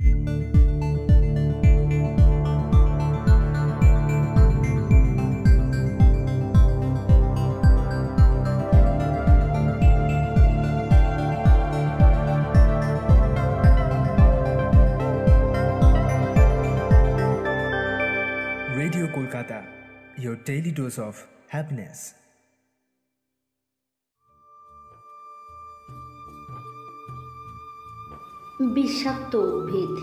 Radio Kolkata, your daily dose of happiness. বিষাক্ত উদ্ভিদ।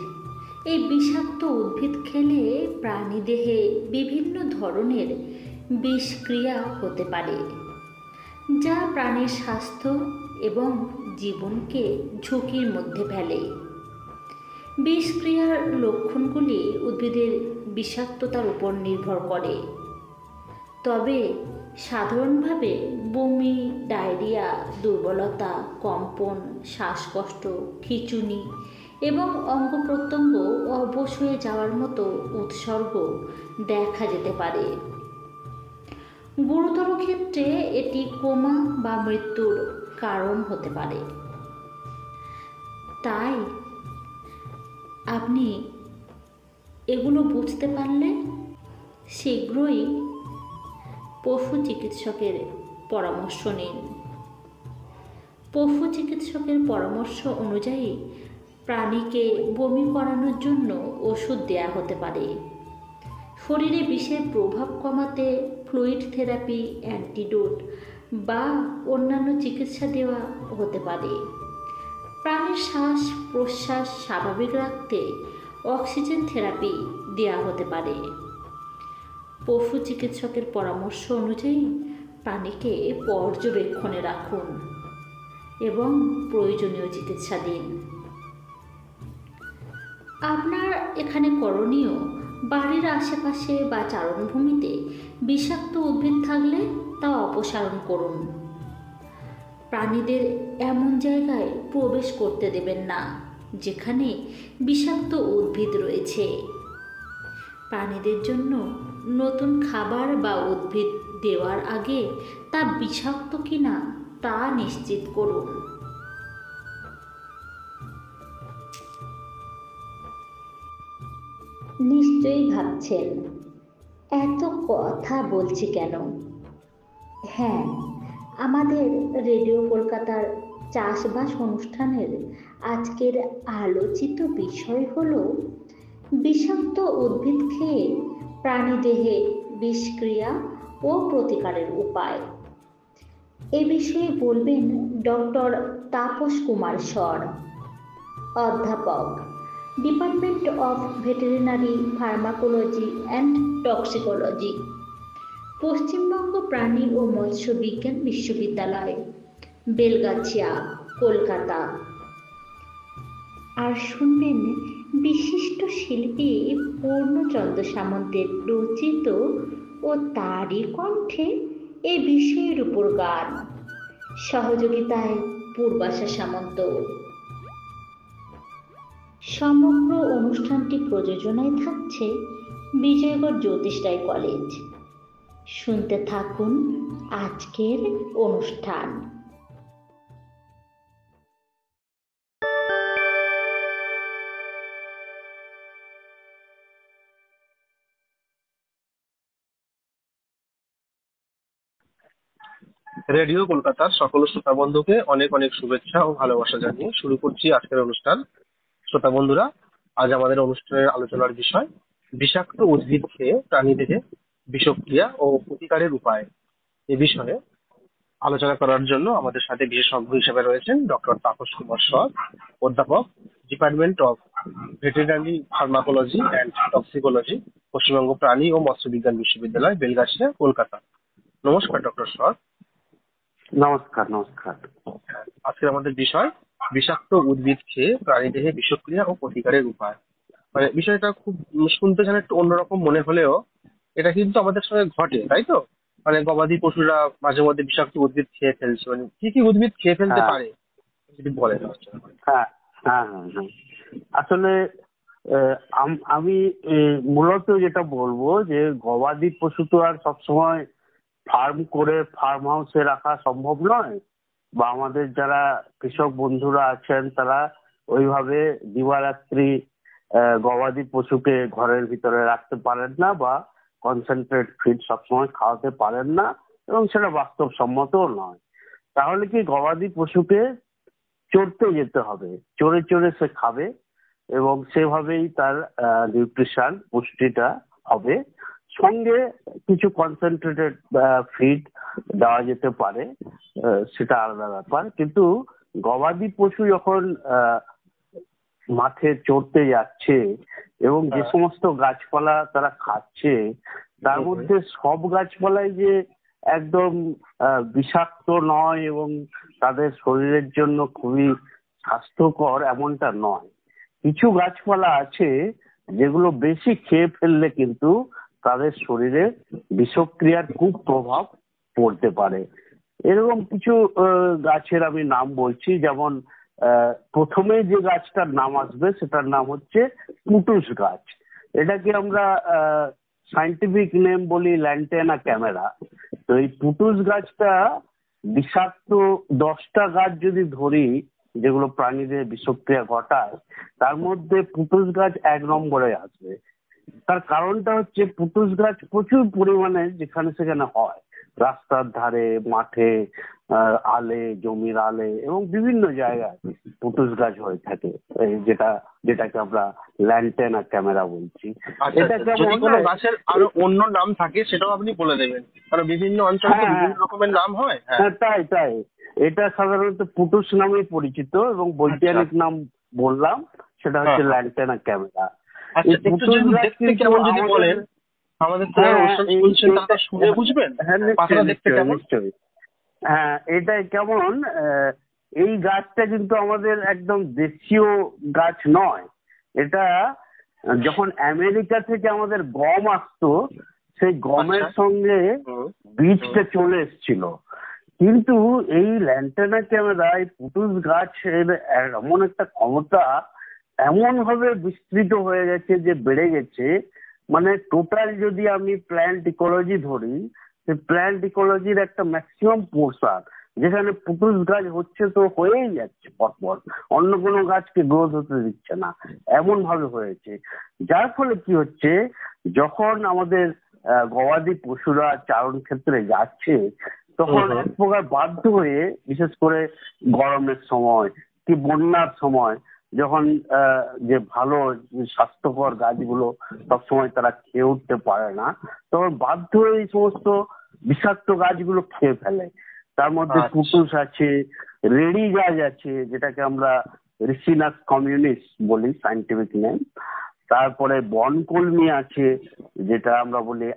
এই বিষাক্ত উদ্ভিদ খেলে প্রাণীদেহে বিভিন্ন ধরনের বিষক্রিয়া হতে পারে, যা প্রাণীর স্বাস্থ্য এবং জীবনকে ঝুঁকির মধ্যে ফেলে। বিষক্রিয়ার লক্ষণগুলি উদ্ভিদের বিষাক্ততার উপর নির্ভর করে, তবে সাধারণভাবে বমি, ডায়রিয়া, দুর্বলতা, কম্পন, শ্বাসকষ্ট, খিঁচুনি এবং অঙ্গ প্রত্যঙ্গ অবশ হয়ে যাওয়ার মতো উপসর্গ দেখা যেতে পারে। গুরুতর ক্ষেত্রে এটি কোমা বা মৃত্যুর কারণ হতে পারে। তাই আপনি এগুলো বুঝতে পারলে শীঘ্রই পশু চিকিৎসকের পরামর্শ নিন। পশু চিকিৎসকের পরামর্শ অনুযায়ী প্রাণীকে বমি করানোর জন্য ওষুধ দেয়া হতে পারে। শরীরে বিষের প্রভাব কমাতে ফ্লুইড থেরাপি, অ্যান্টিডোট বা অন্যান্য চিকিৎসা দেওয়া হতে পারে। প্রাণীর শ্বাস প্রশ্বাস স্বাভাবিক রাখতে অক্সিজেন থেরাপি দেওয়া হতে পারে। পশু চিকিৎসকের পরামর্শ অনুযায়ী প্রাণীকে পর্যবেক্ষণে রাখুন এবং প্রয়োজনীয় চিকিৎসা দিন। আপনার এখানে করণীয়, বাড়ির আশেপাশে বা চারণভূমিতে বিষাক্ত উদ্ভিদ থাকলে তা অপসারণ করুন। প্রাণীদের এমন জায়গায় প্রবেশ করতে দেবেন না যেখানে বিষাক্ত উদ্ভিদ রয়েছে। প্রাণীদের জন্য নতুন খাবার বা উদ্ভিদ দেওয়ার আগে তা বিষাক্ত কিনা তা নিশ্চিত করুন। নিশ্চয়ই ভাবছেন, এত কথা বলছি কেন? হ্যাঁ, আমাদের রেডিও কলকাতার চাষবাস অনুষ্ঠানের আজকের আলোচিত বিষয় হলো বিষাক্ত উদ্ভিদ খেয়ে প্রাণীদেহে বিষক্রিয়া ও প্রতিকারের উপায়। এ বিষয়ে বলবেন ডক্টর তাপস কুমার সর, অধ্যাপক, department of veterinary pharmacology and toxicology, Paschimbanga প্রাণী ও মৎস্য বিজ্ঞান বিশ্ববিদ্যালয়, বেলগাছিয়া, কলকাতা। আর শুনবেন বিশিষ্ট শিল্পী পূর্ণচন্দ্র সামন্তের রচিত ও তারই কণ্ঠে এ বিষয়ের উপর গান, সহযোগিতায় পূর্বাশা সামন্ত। সমগ্র অনুষ্ঠানটি প্রযোজনায় থাকছে বিজয়গড় জ্যোতিষ রায় কলেজ। শুনতে থাকুন আজকের অনুষ্ঠান। রেডিও কলকাতার সকল শ্রোতা বন্ধুকে অনেক অনেক শুভেচ্ছা ও ভালোবাসা জানিয়ে শুরু করছি আজকের অনুষ্ঠান। শ্রোতা বন্ধুরা, আজ আমাদের অনুষ্ঠানের আলোচনার বিষয় বিষাক্ত উদ্ভিদ খেয়ে প্রাণীদেহে বিষক্রিয়া ও প্রতিকারের উপায়। এ বিষয়ে আলোচনা করার জন্য আমাদের সাথে বিশেষজ্ঞ হিসেবে রয়েছেন ডক্টর তাপস কুমার সর, অধ্যাপক, department of veterinary pharmacology and toxicology, Paschimbanga প্রাণী ও মৎস্য বিজ্ঞান বিশ্ববিদ্যালয়, বেলগাছিয়া, কলকাতা। নমস্কার ডক্টর সর। নমস্কার। নমস্কার। আজকে আমাদের বিষয় বিষাক্ত উদ্ভিদ খেয়ে প্রাণীদেহে বিষক্রিয়া ও প্রতিকারের উপায়। মানে বিষয়টা খুব শুনতে যেন একটু অন্যরকম মনে হলেও এটা কিন্তু আমাদের সঙ্গে ঘটে, তাই তো? মানে গবাদি পশুরা মাঝে মধ্যে বিষাক্ত উদ্ভিদ খেয়ে ফেলছে, মানে কি কি উদ্ভিদ খেয়ে ফেলতে পারে যদি বলেন। হ্যাঁ হ্যাঁ হ্যাঁ হ্যাঁ আসলে আমি মূলত যেটা বলবো যে গবাদি পশু তো আর সবসময় ফার্ম করে ফার্ম হাউসে রাখা সম্ভব নয়, বা আমাদের যারা কৃষক বন্ধুরা আছেন তারা ওইভাবে দিবারাত্রি গবাদি পশুকে ঘরের ভিতরে রাখতে পারেন না বা কনসেন্ট্রেট ফিড সবসময় খাওয়াতে পারেন না, এবং সেটা বাস্তবসম্মতও নয়। তাহলে কি গবাদি পশুকে চড়তে যেতে হবে, চড়ে চড়ে সে খাবে এবং সেভাবেই তার নিউট্রিশন পুষ্টিটা হবে। সঙ্গে কিছু কনসেন্ট্রেটেড ফিড দেওয়া যেতে পারে, সেটা আলাদা ব্যাপার। কিন্তু গবাদি পশু যখন মাঠে চড়তে যাচ্ছে এবং যে সমস্ত গাছপালা তারা খাচ্ছে, তার মধ্যে সব গাছপালাই যে একদম বিষাক্ত নয় এবং তাদের শরীরের জন্য খুবই স্বাস্থ্যকর এমনটা নয়। কিছু গাছপালা আছে যেগুলো বেশি খেয়ে ফেললে কিন্তু তাদের শরীরে বিষক্রিয়ার খুব প্রভাব পড়তে পারে। এরকম কিছু গাছের আমি নাম বলছি। যেমন প্রথমে যে গাছটার নাম আসবে সেটার নাম হচ্ছে পুটুস গাছ। এটাকে আমরা সায়েন্টিফিক নেম বলি ল্যান্টেনা ক্যামেরা। তো এই পুটুস গাছটা বিষাক্ত 10টা গাছ যদি ধরি যেগুলো প্রাণীদের বিষক্রিয়া ঘটায়, তার মধ্যে পুটুস গাছ 1 নম্বরে আসবে। তার কারণটা হচ্ছে পুটুস গাছ প্রচুর পরিমাণে যেখানে সেখানে হয়, রাস্তার ধারে, মাঠে, আলে, জমির আলে এবং বিভিন্ন জায়গায় পুটুস গাছ হয়ে থাকে, যেটাকে আমরা ল্যান্টেনা ক্যামেরা বলছি। এটা যদি কোনো গাছের আরো অন্য নাম থাকে সেটাও আপনি বলে দেবেন, কারণ বিভিন্ন অঞ্চলে তো বিভিন্ন রকমের নাম হয়। হ্যাঁ, তাই এটা সাধারণত পুটুস নামেই পরিচিত এবং বৈজ্ঞানিক নাম বললাম সেটা হচ্ছে ল্যান্টেনা ক্যামেরা। হ্যাঁ, এটাই কেমন, এই গাছটা কিন্তু আমাদের একদম দেশীয় গাছ নয়। এটা যখন আমেরিকা থেকে আমাদের গম আসতো, সেই গমের সঙ্গে বীজটা চলে এসেছিল। কিন্তু এই ল্যান্টেনা ক্যামেরা, এই পুটুস গাছের এমন একটা ক্ষমতা এমন ভাবে বিস্তৃত হয়ে গেছে যে বেড়ে গেছে, মানে টোটাল যদি আমি প্ল্যান্ট ইকোলজি ধরি, সেই প্ল্যান্ট ইকোলজির একটা ম্যাক্সিমাম পোর্শন যেখানে পুটুস গাছ হচ্ছে তো হয়েই যাচ্ছে পরপর, অন্য কোনো গাছকে গ্রোথ হতে দিচ্ছে না, এমন ভাবে হয়েছে। যার ফলে কি হচ্ছে, যখন আমাদের গবাদি পশুরা চারণ ক্ষেত্রে যাচ্ছে তখন এক প্রকার বাধ্য হয়ে, বিশেষ করে গরমের সময় কি বন্যার সময়, যখন যে ভালো স্বাস্থ্যকর গাছগুলো সবসময় তারা খেয়ে উঠতে পারে না, তখন বাধ্য হয়ে এই সমস্ত বিষাক্ত গাছগুলো খেয়ে ফেলে। তার মধ্যে পুটুস আছে, রেড়ি গাছ আছে যেটাকে আমরা রিসিনাস কমিউনিস বলি সায়েন্টিফিক নেম। তারপরে বনকলমি আছে যেটা আমরা বলি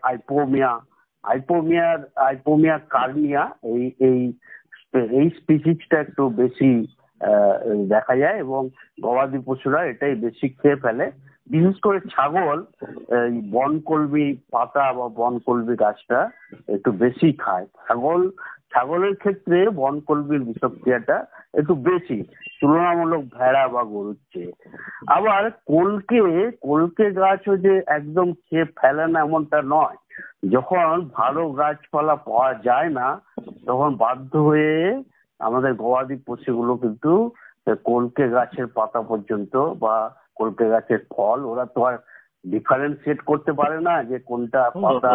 আইপোমিয়া কার্নিয়া। এই স্পিসিসটা একটু বেশি দেখা যায় এবং গবাদি পশুরা এটাই বেশি খেয়ে ফেলে। বিশেষ করে ছাগল বনকলমি পাতা বা বনকলমি গাছটা একটু বেশি খায়। ছাগলের ক্ষেত্রে বনকলমির বিষক্রিয়াটা একটু বেশি তুলনামূলক ভেড়া বা গরুর চেয়ে। আবার কলকে গাছও যে একদম খেয়ে ফেলে না এমনটা নয়। যখন ভালো গাছপালা পাওয়া যায় না তখন বাধ্য হয়ে আমাদের গবাদি পশুগুলো কিন্তু কলকে গাছের পাতা পর্যন্ত বা কলকে গাছের ফল, ওরা তো আর ডিফারেন্সিয়েট করতে পারে না যে কোনটা পাতা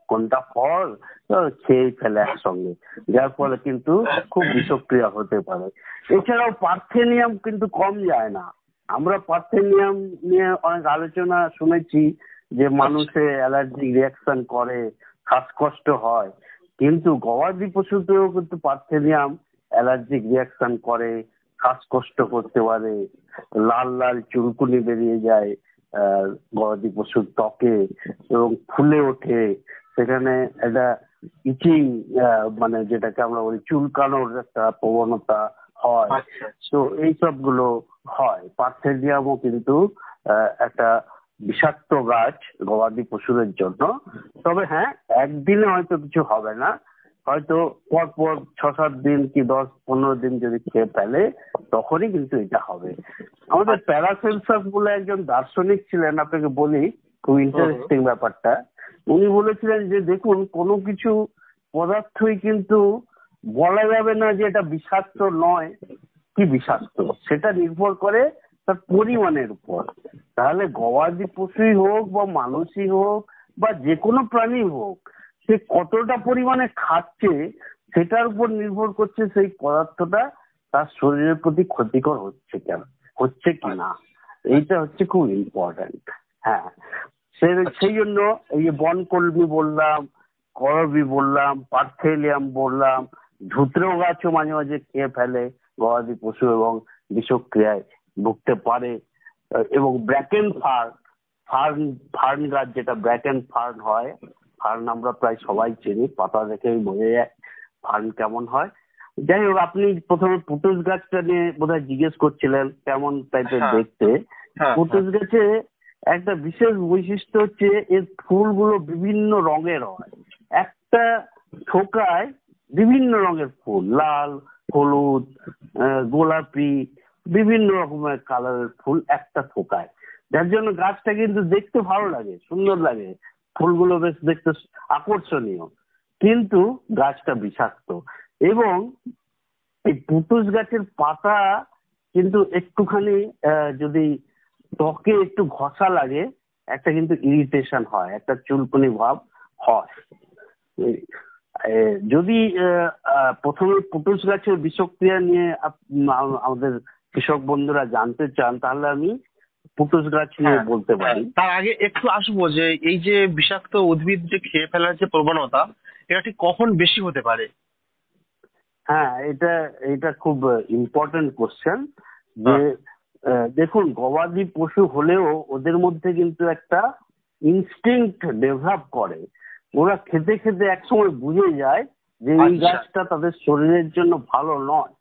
কোনটা ফল, খেয়ে ফেলে একসঙ্গে, যার ফলে কিন্তু খুব বিষক্রিয়া হতে পারে। এছাড়াও পার্থেনিয়াম কিন্তু কম যায় না। আমরা পার্থেনিয়াম নিয়ে অনেক আলোচনা শুনেছি যে মানুষে অ্যালার্জিক রিয়াকশন করে, শ্বাসকষ্ট হয়, কিন্তু গবাদি পশুতেও কিন্তু পার্থেনিয়াম অ্যালার্জিক রিয়াকশন করে, শ্বাসকষ্ট করতে পারে, লাল লাল চুলকুনি বেরিয়ে যায় গবাদি পশুর ত্বকে এবং ফুলে ওঠে, সেখানে একটা ইচিং মানে যেটাকে আমরা বলি চুলকানোর একটা প্রবণতা হয়। তো এই সবগুলো হয়। পার্থেনিয়ামও কিন্তু একটা বিষাক্ত গাছ গবাদি পশুদের জন্য। তবে হ্যাঁ, একদিনে হয়তো কিছু হবে না, হয়তো পরপর 6-7 দিন কি 10-15 দিন যদি খেয়ে ফেলে তখনই কিন্তু এটা হবে। আমাদের প্যারাসেলসাস বলে একজন দার্শনিক ছিলেন, আপনাকে বলি, খুব ইন্টারেস্টিং ব্যাপারটা। উনি বলেছিলেন যে দেখুন, কোনো কিছু পদার্থই কিন্তু বলা যাবে না যে এটা বিষাক্ত নয় কি বিষাক্ত, সেটা নির্ভর করে তার পরিমাণের উপর। তাহলে গবাদি পশুই হোক বা মানুষই হোক বা যে কোনো প্রাণী হোক, সে কতটা পরিমাণে খাচ্ছে সেটার উপর নির্ভর করছে সেই পদার্থটা তার শরীরের প্রতি ক্ষতিকর হচ্ছে কি না। এইটা হচ্ছে খুব ইম্পর্ট্যান্ট। হ্যাঁ, সেই জন্য এই যে বনকলমি বললাম, করবি বললাম, পার্থেলিয়াম বললাম, ধুত্রেও গাছও মাঝে মাঝে খেয়ে ফেলে গবাদি পশু এবং বিষক্রিয়ায় ভুগতে পারে। এবং ব্র্যাকেন ফার্ন গাছ, যেটা ব্র্যাকেন ফার্ন হয়, ফার্ন আমরা প্রায় সবাই চিনি, পাতা দেখেই বোঝা যায় ফার্ন কেমন হয়। যাই হোক, আপনি প্রথমে পুটুস গাছটা নিয়ে বোধহয় জিজ্ঞেস করছিলেন কেমন টাইপের দেখতে। পুটুস গাছে একটা বিশেষ বৈশিষ্ট্য হচ্ছে এর ফুলগুলো বিভিন্ন রঙের হয়। একটা থোকায় বিভিন্ন রঙের ফুল, লাল, হলুদ, গোলাপি, বিভিন্ন রকমের কালারের ফুল একটা থোকায়, যার জন্য গাছটা কিন্তু দেখতে ভালো লাগে, সুন্দর লাগে, ফুলগুলো বেশ দেখতে আকর্ষণীয়, কিন্তু গাছটা বিষাক্ত। এবং এই পুটুস গাছের পাতা কিন্তু একটুখানি যদি ত্বকে একটু ঘষা লাগে, একটা কিন্তু ইরিটেশন হয়, একটা চুলকুনি ভাব হয়। যদি প্রথমে পুটুস গাছের বিষক্রিয়া নিয়ে আমাদের কৃষক বন্ধুরা জানতে চান, তাহলে আমি পুটুস গাছ নিয়ে বলতে পারি। তার আগে একটু আসবো যে এই যে বিষাক্ত উদ্ভিদ যে খেয়ে ফেলার যে প্রবণতা, এটা ঠিক কখন বেশি হতে পারে? হ্যাঁ, এটা খুব ইম্পর্টেন্ট কোশ্চেন। যে দেখুন, গবাদি পশু হলেও ওদের মধ্যে কিন্তু একটা ইনস্টিংক্ট ডেভেলপ করে। ওরা খেতে খেতে একসময় বুঝে যায় যে এই গাছটা তাদের শরীরের জন্য ভালো নয়,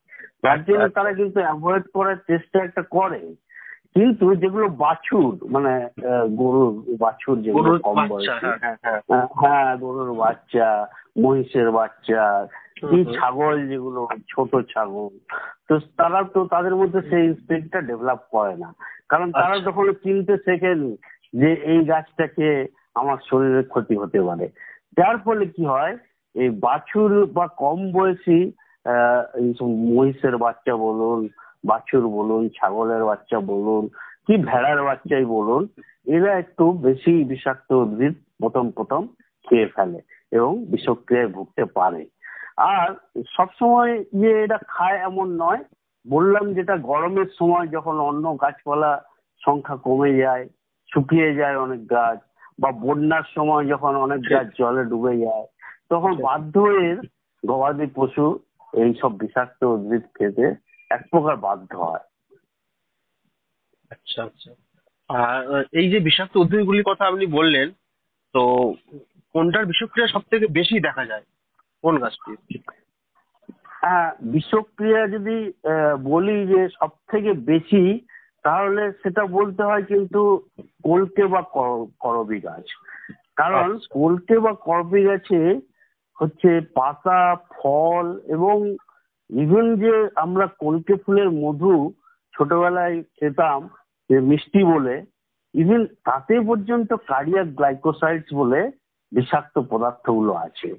তার জন্য তারা কিন্তু অ্যাভয়েড করার চেষ্টা একটা করে। কিন্তু যেগুলো বাছুর, মানে গরুর বাছুর, যেগুলো কম বয়সী, হ্যাঁ, গরুর বাচ্চা, মহিষের বাচ্চা, কি ছাগল, যেগুলো ছোট ছাগল, তো তারা তো তাদের মধ্যে সেই ইনস্টিংক্টটা ডেভেলপ করে না, কারণ তারা তখন চিনতে শেখেনি যে এই গাছটাকে আমার শরীরের ক্ষতি হতে পারে। যার ফলে কি হয়, এই বাছুর বা কম বয়সী এইসব মহিষের বাচ্চা বলুন, বাছুর বলুন, ছাগলের বাচ্চা বলুন, কি ভেড়ার বাচ্চাই বলুন, এরা একটু বেশি বিষাক্ত উদ্ভিদ প্রথম খেয়ে ফেলে এবং বিষক্রিয়ায় ভুগতে পারে। আর সবসময় যে এটা খায় এমন নয়, বললাম যেটা গরমের সময় যখন অন্য গাছপালা সংখ্যা কমে যায়, শুকিয়ে যায় অনেক গাছ, বা বন্যার সময় যখন অনেক গাছ জলে ডুবে যায়, তখন বাধ্য হয়ে গবাদি পশু এই সব বিষাক্ত উদ্ভিদ খেতে এক প্রকার বাধ্য হয়। আচ্ছা আচ্ছা। আর এই যে বিষাক্ত উদ্ভিদগুলির কথা আপনি বললেন, তো কোনটার বিষক্রিয়া সব থেকে বেশি দেখা যায়, কোন গাছটি? হ্যাঁ, বিষক্রিয়া যদি বলি যে সব থেকে বেশি, তাহলে সেটা বলতে হয় কিন্তু কলকে বা করবি গাছ। কারণ কলকে বা করবি গাছে হচ্ছে পাতা, ফল এবং ইভেন যে আমরা কলকে ফুলের মধু ছোটবেলায় খেতাম যে মিষ্টি বলে, ইভেন তাতে পর্যন্ত কার্ডিয়াক গ্লাইকোসাইডস বলে বিষাক্ত পদার্থগুলো আছে।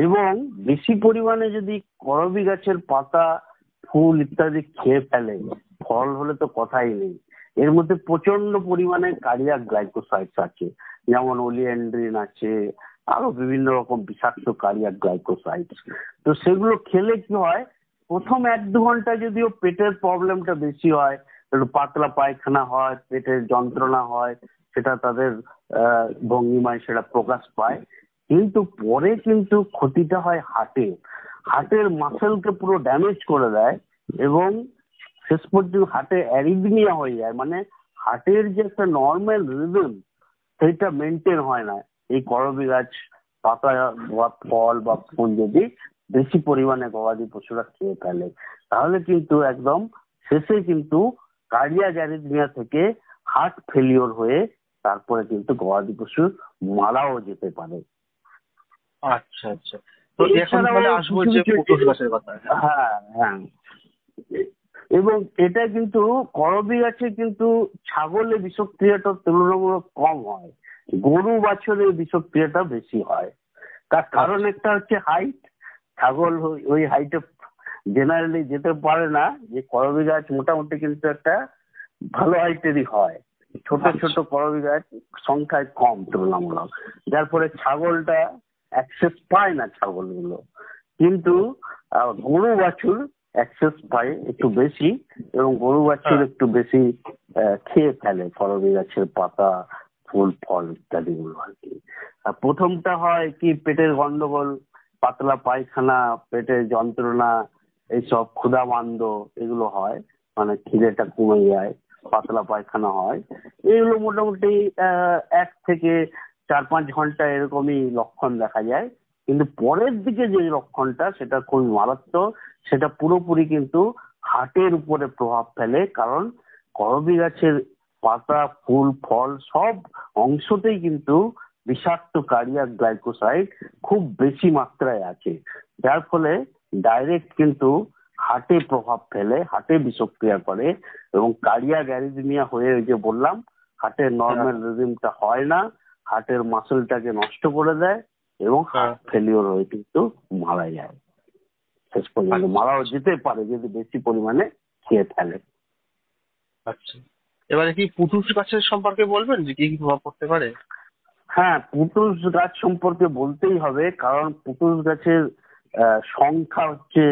এবং বেশি পরিমাণে যদি করবি গাছের পাতা, ফুল ইত্যাদি খেয়ে ফেলে, ফল হলে তো কথাই নেই, এর মধ্যে প্রচন্ড পরিমাণে কার্ডিয়াক গ্লাইকোসাইডস আছে, যেমন ওলিয়েন্ড্রিন আছে, আরো বিভিন্ন রকম বিষাক্ত কার্ডিয়াক গ্লাইকোসাইডস। তো সেগুলো খেলে কি হয়, প্রথম 1-2 ঘন্টা যদিও পেটের প্রবলেমটা বেশি হয়, একটু পাতলা পায়খানা হয়, পেটের যন্ত্রণা হয়, সেটা তাদের ভঙ্গিমায় সেটা প্রকাশ পায়, কিন্তু পরে কিন্তু ক্ষতিটা হয় হার্টের মাসেলকে পুরো ড্যামেজ করে দেয় এবং শেষ পর্যন্ত হার্টে অ্যারিথমিয়া হয়ে যায়। মানে হার্টের যে একটা নর্মাল রিদম, সেইটা মেনটেন হয় না এই করবি গাছ পাতা বা ফল বা ফুল যদি বেশি পরিমাণে গবাদি পশুরা খেয়ে ফেলে, তাহলে কিন্তু একদম শেষে কিন্তু কার্ডিয়াক অ্যারিথমিয়া থেকে হার্ট ফেলিওর হয়ে তারপরে কিন্তু গবাদি পশু মারাও যেতে পারে। আচ্ছা আচ্ছা। তো এখন তাহলে আসবো যে পুটুস গাছের কথা। হ্যাঁ হ্যাঁ, এবং এটা কিন্তু করবি গাছে কিন্তু ছাগলের বিষক্রিয়াটা তুলনামূলক কম হয়, গরু বাছুরের বিষক্রিয়াটা বেশি হয়। তার কারণ একটা হচ্ছে হাইট, ছাগল ওই হাইটে জেনারেলি যেতে পারে না, যে করবি গাছ মোটামুটি কিন্তু একটা ভালো হাইটেরই হয়, ছোট ছোট করবি গাছ সংখ্যায় কম তুলনামূলক, যার ফলে ছাগলটা অ্যাক্সেস পায় না ছাগলগুলো। কিন্তু গরু বাছুর অ্যাক্সেস পায় একটু বেশি, এবং গরু বাছুর একটু বেশি খেয়ে ফেলে করবি গাছের পাতা, ফুল, ফল ইত্যাদি গুলো আর কি। আর প্রথমটা হয় কি পেটের গন্ডগোল, পাতলা পায়খানা, পেটের যন্ত্রণা, এইসব ক্ষুধামান্দ এগুলো হয়, মানে খিদেটা কমে যায়, পাতলা পায়খানা হয়। এগুলো মোটামুটি 1 থেকে 4-5 ঘন্টা এরকমই লক্ষণ দেখা যায়। কিন্তু পরের দিকে যে লক্ষণটা সেটা খুবই মারাত্মক, সেটা পুরোপুরি কিন্তু হার্টের উপরে প্রভাব ফেলে। কারণ করবি গাছের পাতা, ফুল, ফল সব অংশতেই কিন্তু বিষাক্ত কার্ডিয়াক গ্লাইকোসাইড খুব বেশি মাত্রায় আছে, যার ফলে ডাইরেক্ট কিন্তু হার্টে প্রভাব ফেলে, হার্টে বিষক্রিয়া করে, এবং কার্ডিয়াক অ্যারিথমিয়া হয়ে, ওই যে বললাম, হার্টের নর্মাল রিদমটা হয় না, হার্টের মাসলটাকে নষ্ট করে দেয়, এবং হার্ট ফেলিওর হয়ে কিন্তু মারা যায়। শেষ পর্যন্ত মারাও যেতে পারে যদি বেশি পরিমাণে খেয়ে ফেলে। আচ্ছা, এবারে কি পুটুস গাছের সম্পর্কে বলবেন যে কি কি প্রভাব পড়তে পারে? হ্যাঁ, পুটুস গাছ সম্পর্কে বলতেই হবে, কারণ পুটুস গাছের সংখ্যা হচ্ছে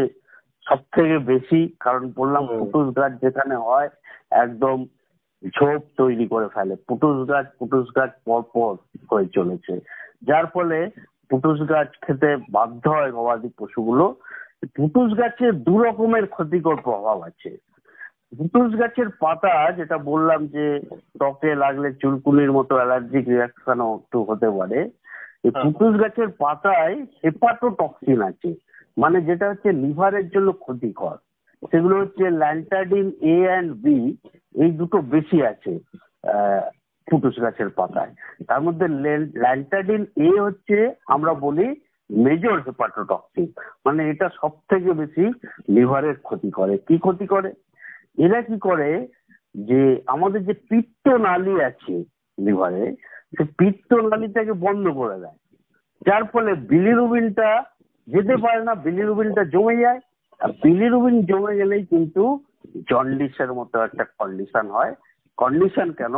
সব থেকে বেশি। কারণ বললাম পুটুস গাছ যেখানে হয় একদম ঝোপ তৈরি করে ফেলে, পুটুস গাছ পরপর হয়ে চলেছে, যার ফলে পুটুস গাছ খেতে বাধ্য হয় গবাদি পশুগুলো। পুটুস গাছের 2 রকমের ক্ষতিকর প্রভাব আছে। পুটুস গাছের পাতা, যেটা বললাম যে ত্বকে লাগলে চুলকুনির মতো অ্যালার্জিক রিয়াকশনও একটু হতে পারে, এই পুটুস গাছের পাতায় হেপাটোটক্সিন আছে, মানে যেটা হচ্ছে লিভারের জন্য ক্ষতিকর। সেগুলো হচ্ছে ল্যান্টাডিন A and B, এই দুটো বেশি আছে পুটুস গাছের পাতায়। তার মধ্যে ল্যান্টাডিন A হচ্ছে আমরা বলি মেজর হেপাটোটক্সিন, মানে এটা সব থেকে বেশি লিভারের ক্ষতি করে। কি ক্ষতি করে? এরা কি করে যে আমাদের যে পিত্ত নালী আছে লিভারে, সে পিত্ত নালীটাকে বন্ধ করে দেয়, যার ফলে বিলিরুবিনটা যেতে পারে না, বিলিরুবিনটা জমে যায়। আর বিলিরুবিন জমে গেলেই কিন্তু জন্ডিসের মতো একটা কন্ডিশন হয়। কন্ডিশন কেন?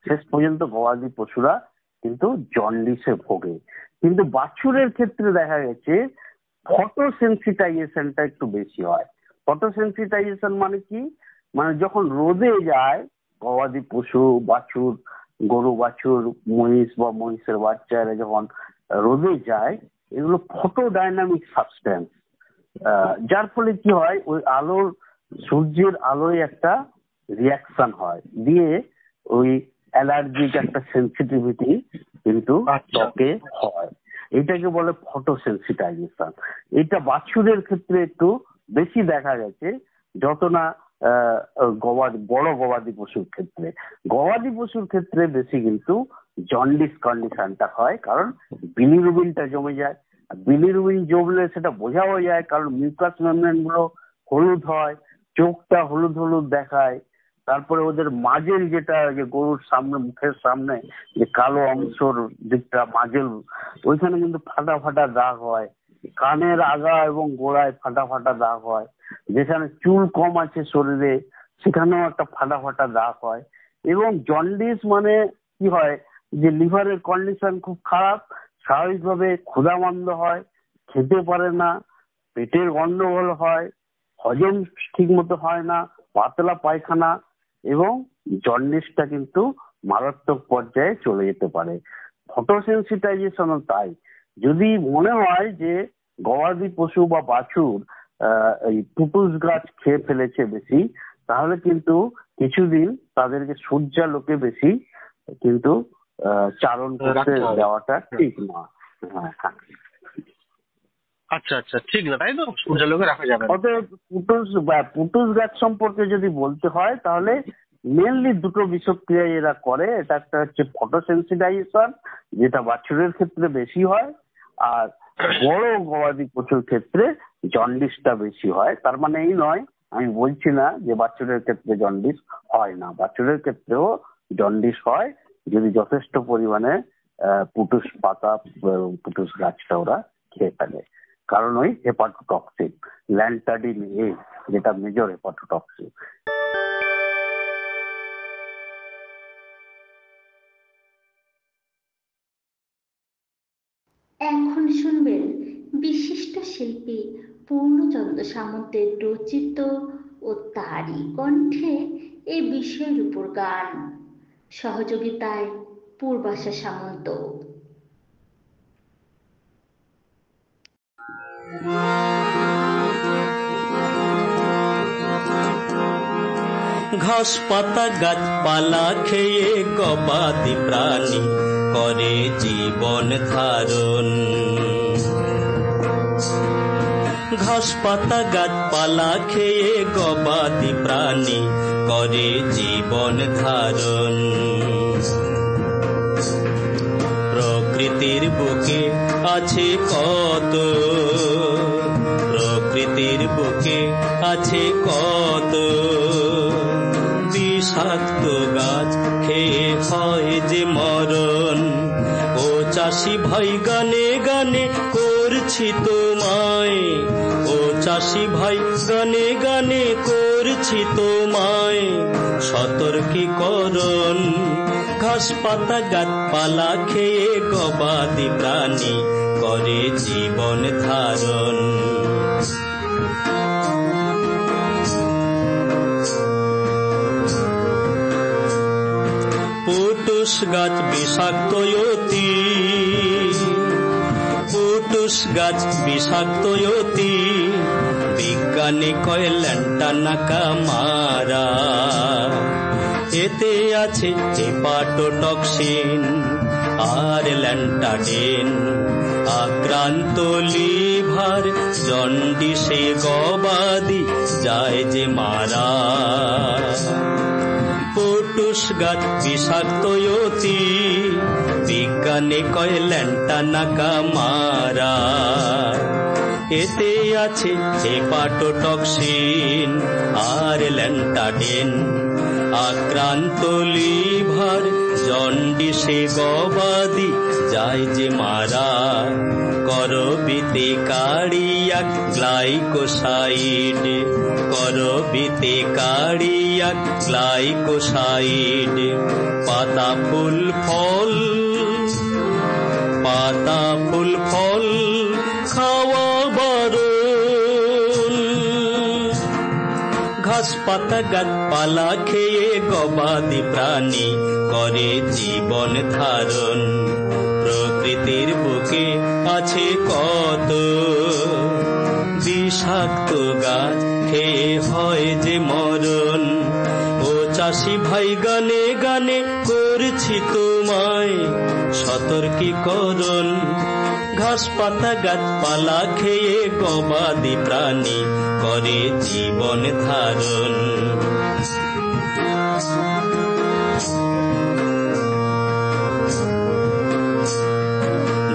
শেষ পর্যন্ত গবাদি পশুরা কিন্তু জন্ডিসে ভোগে। কিন্তু বাছুরের ক্ষেত্রে দেখা গেছে ফটোসেন্সিটাইজেশনটা একটু বেশি হয়। ফটোসেন্সিটাইজেশন মানে কি? মানে যখন রোদে যায় গবাদি পশু, বাছুর, গরু বাছুর, মহিষ বা মহিষের বাচ্চারা যখন রোদে যায়, এগুলো ফটো ডাইনামিক সাবস্টেন্স, যার ফলে কি হয়, ওই আলোর, সূর্যের আলোয় একটা রিয়াকশন হয়, দিয়ে ওই অ্যালার্জিক একটা সেন্সিটিভিটি কিন্তু ত্বকে হয়। এটাকে বলে ফটোসেন্সিটাইজেশন। এটা বাছুরের ক্ষেত্রে একটু বেশি দেখা গেছে, যত না বড় গবাদি পশুর ক্ষেত্রে। গবাদি পশুর ক্ষেত্রে বেশি কিন্তু জন্ডিস কন্ডিশনটা হয়, কারণ বিলিরুবিনটা জমে যায়। বিলিরুবিন জমলে সেটা বোঝাও যায়, কারণ মিউকাস মেমব্রেন গুলো হলুদ হয়, চোখটা হলুদ হলুদ দেখায়। তারপরে ওদের মাজেল, যেটা যে গরুর সামনে, মুখের সামনে যে কালো অংশর দিকটা মাজেল, ওইখানে কিন্তু ফাটা ফাটা দাগ হয়। কানের আগা এবং গোড়ায় ফাটা ফাটা দাগ হয়। যেখানে চুল কম আছে শরীরে, সেখানেও একটা ফাটা ফাটা দাগ হয়। এবং জন্ডিস মানে কি হয়, যে লিভারের কন্ডিশন খুব খারাপ, স্বাভাবিকভাবে ক্ষুধামন্দ হয়, খেতে পারে না, পেটের গন্ডগোল হয়, হজম ঠিক মতো হয় না, পাতলা পায়খানা, এবং জন্ডিসটা কিন্তু মারাত্মক পর্যায়ে চলে যেতে পারে। ফটোসেন্সিটাইজেশনও তাই। যদি মনে হয় যে গবাদি পশু বা বাছুর এই পুটুস গাছ খেয়ে ফেলেছে বেশি, তাহলে কিন্তু কিছুদিন তাদেরকে সূর্যালোকে বেশি কিন্তু চারণ করতে দেওয়াটা ঠিক না। হ্যাঁ, আচ্ছা আচ্ছা, ঠিক না, তাই তো, সূর্যালোকে রাখা যাবে না। অতএব পুটুস গাছ সম্পর্কে যদি বলতে হয়, তাহলে মেনলি 2টো বিষক্রিয়া এরা করে। এটা একটা হচ্ছে ফটোসেন্সিটাইজেশন, যেটা বাছুরের ক্ষেত্রে বেশি হয়, আর বড় গবাদি পশুর ক্ষেত্রে জন্ডিসটা বেশি হয়। তার মানে এই নয়, আমি বলছি না যে বাছুরের ক্ষেত্রে জন্ডিস হয় না, বাছুরের ক্ষেত্রেও জন্ডিস হয়, যদি যথেষ্ট পরিমাণে পুটুস পাতা, পুটুস গাছটা ওরা খেয়ে ফেলে। কারণ ওই হেপাটোটক্সিন, ল্যান্টাডিন A, যেটা মেজর হেপাটোটক্সিন। এখন শুনবেন বিশিষ্ট শিল্পী পূর্ণচন্দ্র সামন্তের রচিত ও তারই কণ্ঠে এই বিষয়ের উপর গান, সহযোগিতায় পূর্বাশা সামন্ত। ঘাস পাতা গাছপালা খেয়ে গবাদি প্রাণী করে জীবন ধারণ। ঘাস পাতা গাছপালা খেয়ে গবাদি প্রাণী করে জীবন ধারণ। প্রকৃতির বুকে আছে কত, প্রকৃতির বুকে আছে কত বিষাক্ত গাছ খেয়ে হয় যে মরণ। ও চাষি ভাই গানে গানে করছি তোমায়, ও চাষি ভাই গানে গানে করছি তোমায় সতর্কীকরণ। ঘাস পাতা গাছপালা খেয়ে গবাদি প্রাণী করে জীবন ধারণ। পুটুস গাছ বিষাক্ত অতি, পুটুস গাছ বিষাক্ত অতি, বিজ্ঞানী কয় ল্যান্টানাকা মারা। এতে আছে হেপাটোটক্সিন আর ল্যান্টাডিন। আক্রান্ত লিভার জন্ডিসে গবাদি যায় যে মারা। পুটুস গাছ বিষাক্ত অতি, বিজ্ঞানী কয় ল্যান্টানাকা মারা। এতে আছে হেপাটোটক্সিন আর ল্যান্টাডিন। আক্রান্ত লিভার জন্ডিসে গবাদি যায় যে মারা। করবিতে কার্ডিয়াক গ্লাইকোসাইড, করবিতে কার্ডিয়াক গ্লাইকোসাইড। পাতা ফুল ফল, পাতা ফুল ফল খাওয়া বারণ। ঘাস পাতা গাছপালা খেয়ে গবাদি প্রাণী করে জীবন ধারণ। প্রকৃতির বুকে আছে কত বিষাক্ত গাছ খেয়ে হয় যে মরণ। ও চাষি ভাই গানে গানে করছি তোমায় সতর্কীকরণ। ঘাস পাতা গাছপালা খেয়ে গবাদি প্রাণী করে জীবন ধারণ।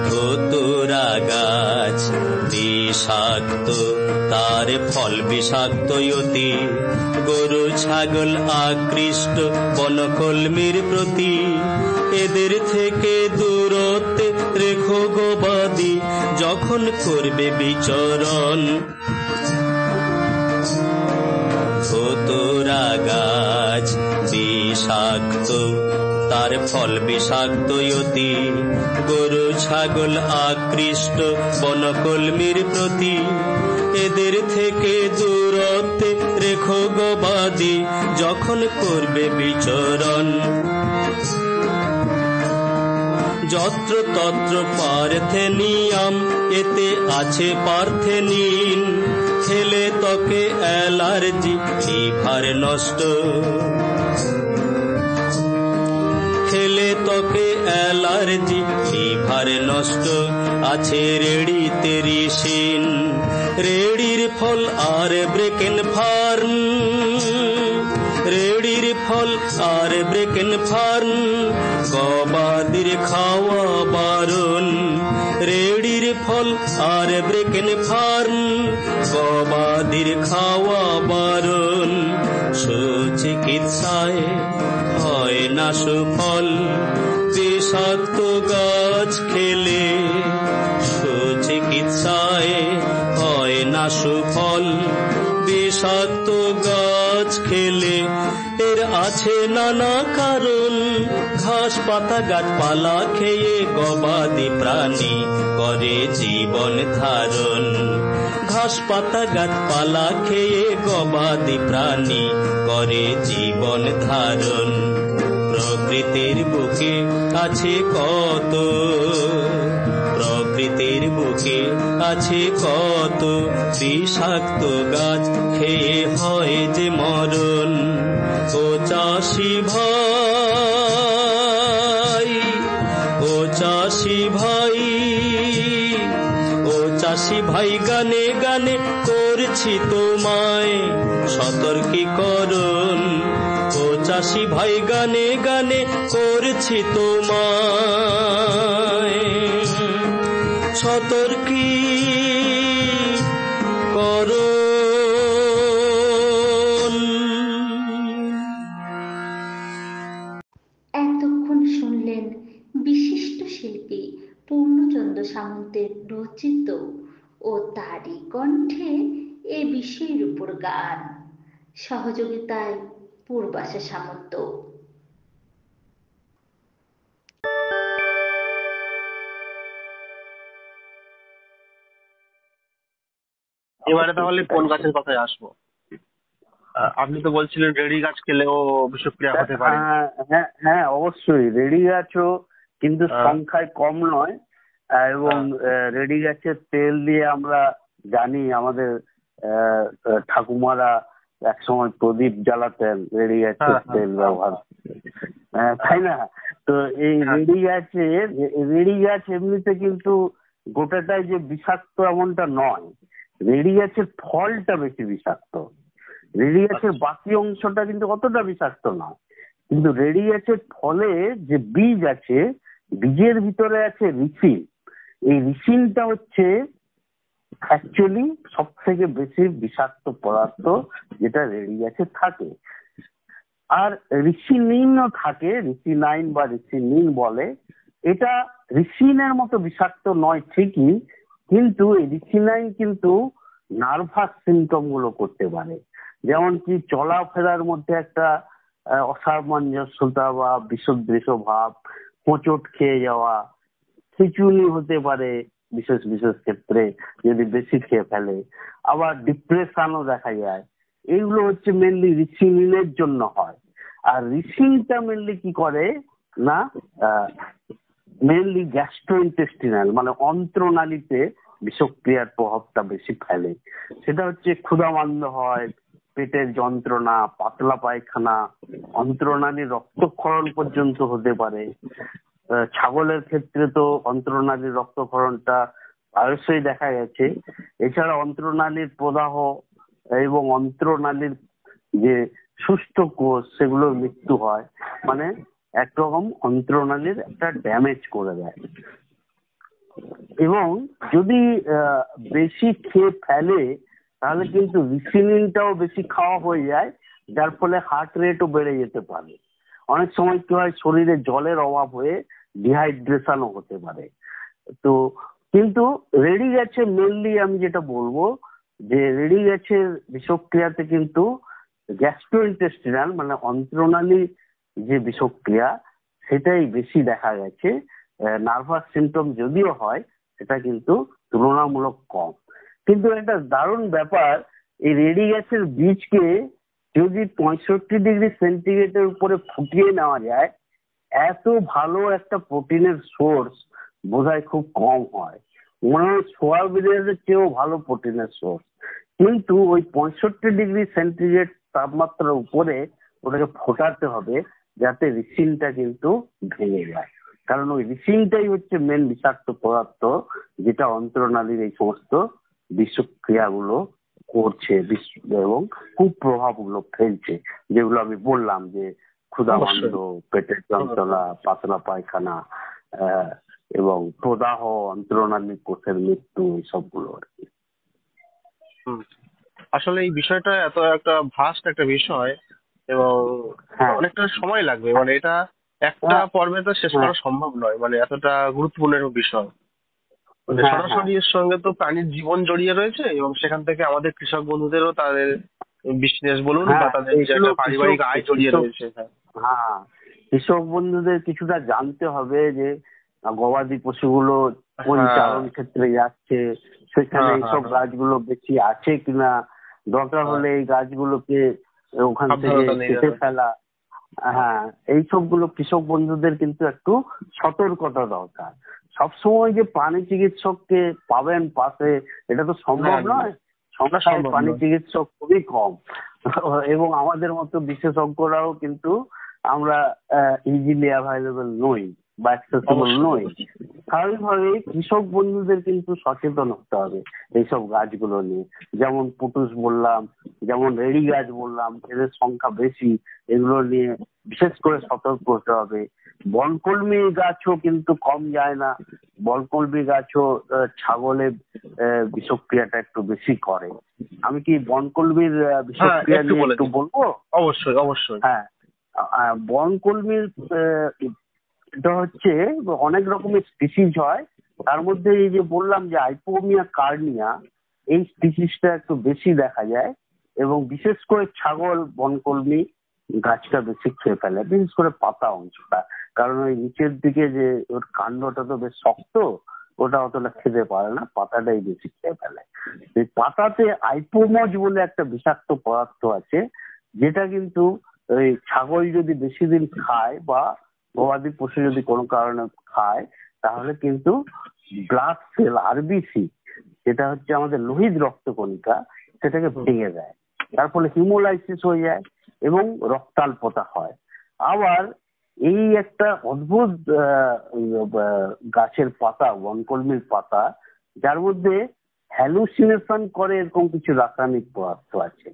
ধতুরা গাছ বিষাক্ত, তার ফল বিষাক্ত অতি। গরু ছাগল আকৃষ্ট বনকলমির প্রতি। এদের থেকে দূরত্বে রেখো গবাদি যখন করবে বিচরণ। ধতুরা গাছ বিষাক্ত, তার ফল বিষাক্ত অতি। গরু ছাগল আকৃষ্ট বনকলমির প্রতি। এদের থেকে দূরত্বে রেখো গবাদি যখন করবে বিচরণ। যত্র তত্র পার্থেনিয়াম, এতে আছে পার্থেনিন। খেলে ত্বকে অ্যালার্জি, লিভার নষ্ট। খেলে ত্বকে অ্যালার্জি, লিভার নষ্ট। আছে রেড়িতে রিসিন, রেড়ির ফল আর ব্রেকেন ফার্ন। রেড়ির ফল আর ব্রেকেন ফার্ন গবাদির খাওয়া বারণ। রেড়ির ফল আর ব্রেকেন ফার্ন গবাদির খাওয়া বারণ। সুচিকিৎসায় হয় না সুফল বিষাক্ত গাছ খেলে। সুচিকিৎসায় হয় না সুফল বিষাক্ত গাছ খেলে। এর আছে নানা কারণ, ঘাস পাতা গাছপালা খেয়ে গবাদি প্রাণী করে জীবন ধারণ। ঘাস পাতা গাছপালা খেয়ে গবাদি প্রাণী করে জীবন ধারণ। প্রকৃতির বুকে আছে কত, প্রকৃতির বুকে আছে কত বিষাক্ত গাছ খেয়ে হয় যে মরণ। ও চাষি ভাই, ও চাষি ভাই, ও চাষি ভাই, গানে গানে করছি তোমায় সতর্কীকরণ। ও চাষি ভাই, গানে গানে করছি তোমায় সতর্কীকরণ। এতক্ষণ শুনলেন বিশিষ্ট শিল্পী পূর্ণচন্দ্র সামন্তের রচিত ও তারই কণ্ঠে এ বিষয়ের উপর গান, সহযোগিতায় পূর্বাশা সামন্ত। এবারে তাহলে কোন গাছের কথায় আসবো? আপনি তো বলছিলেন রেডি গাছ খেলেও বিষক্রিয়া হতে পারে। হ্যাঁ হ্যাঁ, অবশ্যই রেডি গাছও কিন্তু সংখ্যায় কম নয়। এবং রেডি গাছের তেল দিয়ে আমরা জানি আমাদের ঠাকুমারা একসময় প্রদীপ জ্বালাতেন রেডি গাছের তেল ব্যবহার, তাই না? তো এই রেডি গাছ এমনিতে কিন্তু গোটাটাই যে বিষাক্ত এমনটা নয়, রেডি গাছের ফলটা বেশি বিষাক্ত। রেডি গাছের বাকি অংশটা কিন্তু অতটা বিষাক্ত নয়, কিন্তু রেডি গাছের ফলে যে বীজ আছে, বীজের ভিতরে আছে রিসিন। এই রিসিনটা হচ্ছে অ্যাকচুয়ালি সব থেকে বেশি বিষাক্ত পদার্থ যেটা রেডি গাছে থাকে। আর রিসিনিনও থাকে, রিসিনাইন বা রিসিনিন বলে। এটা রিসিনের মতো বিষাক্ত নয় ঠিকই, কিন্তু এই রিসিনাইন কিন্তু নার্ভাস সিমটম গুলো করতে পারে। যেমন কি চলাফেরার মধ্যে একটা অসামঞ্জস্যতা বা বিষদৃশ ভাব, হোঁচট খেয়ে যাওয়া, খিঁচুনি হতে পারে বিশেষ বিশেষ ক্ষেত্রে যদি বেশি খেয়ে ফেলে, আবার ডিপ্রেশনও দেখা যায়। এইগুলো হচ্ছে মেনলি রিসিনিনের জন্য হয়। আর রিসিনটা মেনলি কি করে না, মেনলি গ্যাস্ট্রোইন্টেস্টিনাল মানে অন্ত্রনালীতে বিষক্রিয়ার প্রভাবটা বেশি ফেলে। সেটা হচ্ছে ক্ষুধামান্দ হয়, পেটের যন্ত্রণা, পাতলা পায়খানা, অন্ত্রনালীর রক্তক্ষরণ পর্যন্ত হতে পারে। ছাগলের ক্ষেত্রে তো অন্ত্রনালীর রক্তক্ষরণটা প্রায়শই দেখা গেছে। এছাড়া অন্ত্রনালীর প্রদাহ এবং অন্ত্রনালীর যে সুস্থ কোষ সেগুলোর মৃত্যু হয়, মানে একরকম অন্ত্রনালীর একটা ড্যামেজ করে দেয়। এবং যদি বেশি খেয়ে ফেলে তাহলে কিন্তু রিসিনিনটাও বেশি খাওয়া হয়ে যায়, যার ফলে হার্ট রেটও বেড়ে যেতে পারে। অনেক সময় কি হয়, শরীরে জলের অভাব হয়ে ডিহাইড্রেশনও হতে পারে। তো কিন্তু রেডি গাছে মেনলি আমি যেটা বলবো যে রেডি গাছের বিষক্রিয়াতে কিন্তু গ্যাস্ট্রোইন্টেস্টিনাল মানে অন্ত্রনালী যে বিষক্রিয়া সেটাই বেশি দেখা গেছে। নার্ভাস সিমটম যদিও হয় সেটা কিন্তু তুলনামূলক কম। কিন্তু একটা দারুণ ব্যাপার, এই রেডি গাছের বীজকে যদি 65°C উপরে ফুটিয়ে নেওয়া যায়, এত ভালো একটা প্রোটিনের সোর্স বোধহয় খুব কম হয়। মনে হয় সোয়াবিনের চেয়েও ভালো প্রোটিনের সোর্স। কিন্তু ওই 65°C তাপমাত্রার উপরে ওটাকে ফোটাতে হবে যাতে রিসিনটা কিন্তু ভেঙে যায়। কারণ ওই রিসিনটাই হচ্ছে মেন বিষাক্ত পদার্থ যেটা অন্ত্রনালীর এই সমস্ত বিষক্রিয়াগুলো করছে এবং কুপ্রভাবগুলো ফেলছে, যেগুলো আমি বললাম যে ক্ষুধামান্দ, পেটের যন্ত্রণা, পাতলা পায়খানা এবং প্রদাহ, অন্ত্রনালী কোষের মৃত্যু, এইসবগুলো আর কি। আসলে এই বিষয়টা এত একটা ভাস্ট একটা বিষয় এবং অনেকটা সময় লাগবে, মানে এটা একটা পর্বে তো শেষ করা সম্ভব নয়, মানে এতটা গুরুত্বপূর্ণ বিষয়। সরাসরি এর সঙ্গে তো প্রাণীর জীবন জড়িয়ে রয়েছে এবং সেখান থেকে আমাদের কৃষক বন্ধুদেরও তাদের বিজনেস বলুন বা হ্যাঁ, তাদের যে এগুলো একটা পারিবারিক আয় জড়িয়ে কৃষক, রয়েছে। হ্যাঁ হ্যাঁ, কৃষক বন্ধুদের কিছুটা জানতে হবে যে গবাদি পশুগুলো কোন হ্যাঁ চারণ ক্ষেত্রে যাচ্ছে, সেখানে হ্যাঁ এইসব হ্যাঁ গাছগুলো বেশি আছে কিনা, দরকার হ্যাঁ, হলে এই গাছগুলোকে ওখান থেকে সাবধানতা নিয়ে কেটে যাবে। ফেলা। হ্যাঁ, এই সবগুলো কৃষক বন্ধুদের কিন্তু একটু সতর্কতা দরকার। সবসময় যে প্রাণী চিকিৎসককে পাবেন পাশে, এটা তো সম্ভব না, নয়। না সংখ্যায় সম্ভব প্রাণী নয়। চিকিৎসক খুবই কম এবং আমাদের মতো বিশেষজ্ঞরাও কিন্তু আমরা ইজিলি অ্যাভেলেবল নই বা অ্যাক্সেসিবল অবশ্যই নই। অবশ্যই। স্বাভাবিকভাবে কৃষক বন্ধুদের কিন্তু সচেতন হতে হবে এইসব গাছগুলো নিয়ে। যেমন পুটুস বললাম, যেমন রেড়ি গাছ বললাম, এদের সংখ্যা বেশি, এগুলো নিয়ে বিশেষ করে সতর্ক হতে হবে। বনকলমি গাছও কিন্তু কম যায় না। বনকলমি গাছও ছাগলের বিষক্রিয়াটা একটু বেশি করে। আমি কি বনকলমির হ্যাঁ বিষক্রিয়া একটু নিয়ে বলে একটু দিন। বলবো? অবশ্যই অবশ্যই। হ্যাঁ, বনকলমির এটা হচ্ছে অনেক রকমের স্পিসিস হয়। তার মধ্যে এই যে বললাম যে আইপোমিয়া কার্নিয়া, এই স্পিসিসটা একটু বেশি দেখা যায় এবং বিশেষ করে ছাগল বনকলমি গাছটা বেশি খেয়ে ফেলে, বিশেষ করে পাতা অংশটা। কারণ ওই নিচের দিকে যে ওর কাণ্ডটা তো বেশ শক্ত, ওটা অতটা খেতে পারে না, পাতাটাই বেশি খেয়ে ফেলে। এই পাতাতে আইপোমজ বলে একটা বিষাক্ত পদার্থ আছে, যেটা কিন্তু ওই ছাগল যদি বেশি দিন খায় বা গবাদি পশু যদি কোনো কারণে খায়, তাহলে কিন্তু ব্লাড সেল আরবিসি, যেটা হচ্ছে আমাদের লোহিত রক্তকণিকা, সেটাকে ভেঙে দেয়। তার ফলে হিমোলাইসিস হয়ে যায় এবং রক্তাল্পতা হয়। আবার এই একটা অদ্ভুত গাছের পাতা, বনকলমির পাতা, যার মধ্যে হ্যালুসিনেশন করে এরকম কিছু রাসায়নিক পদার্থ আছে,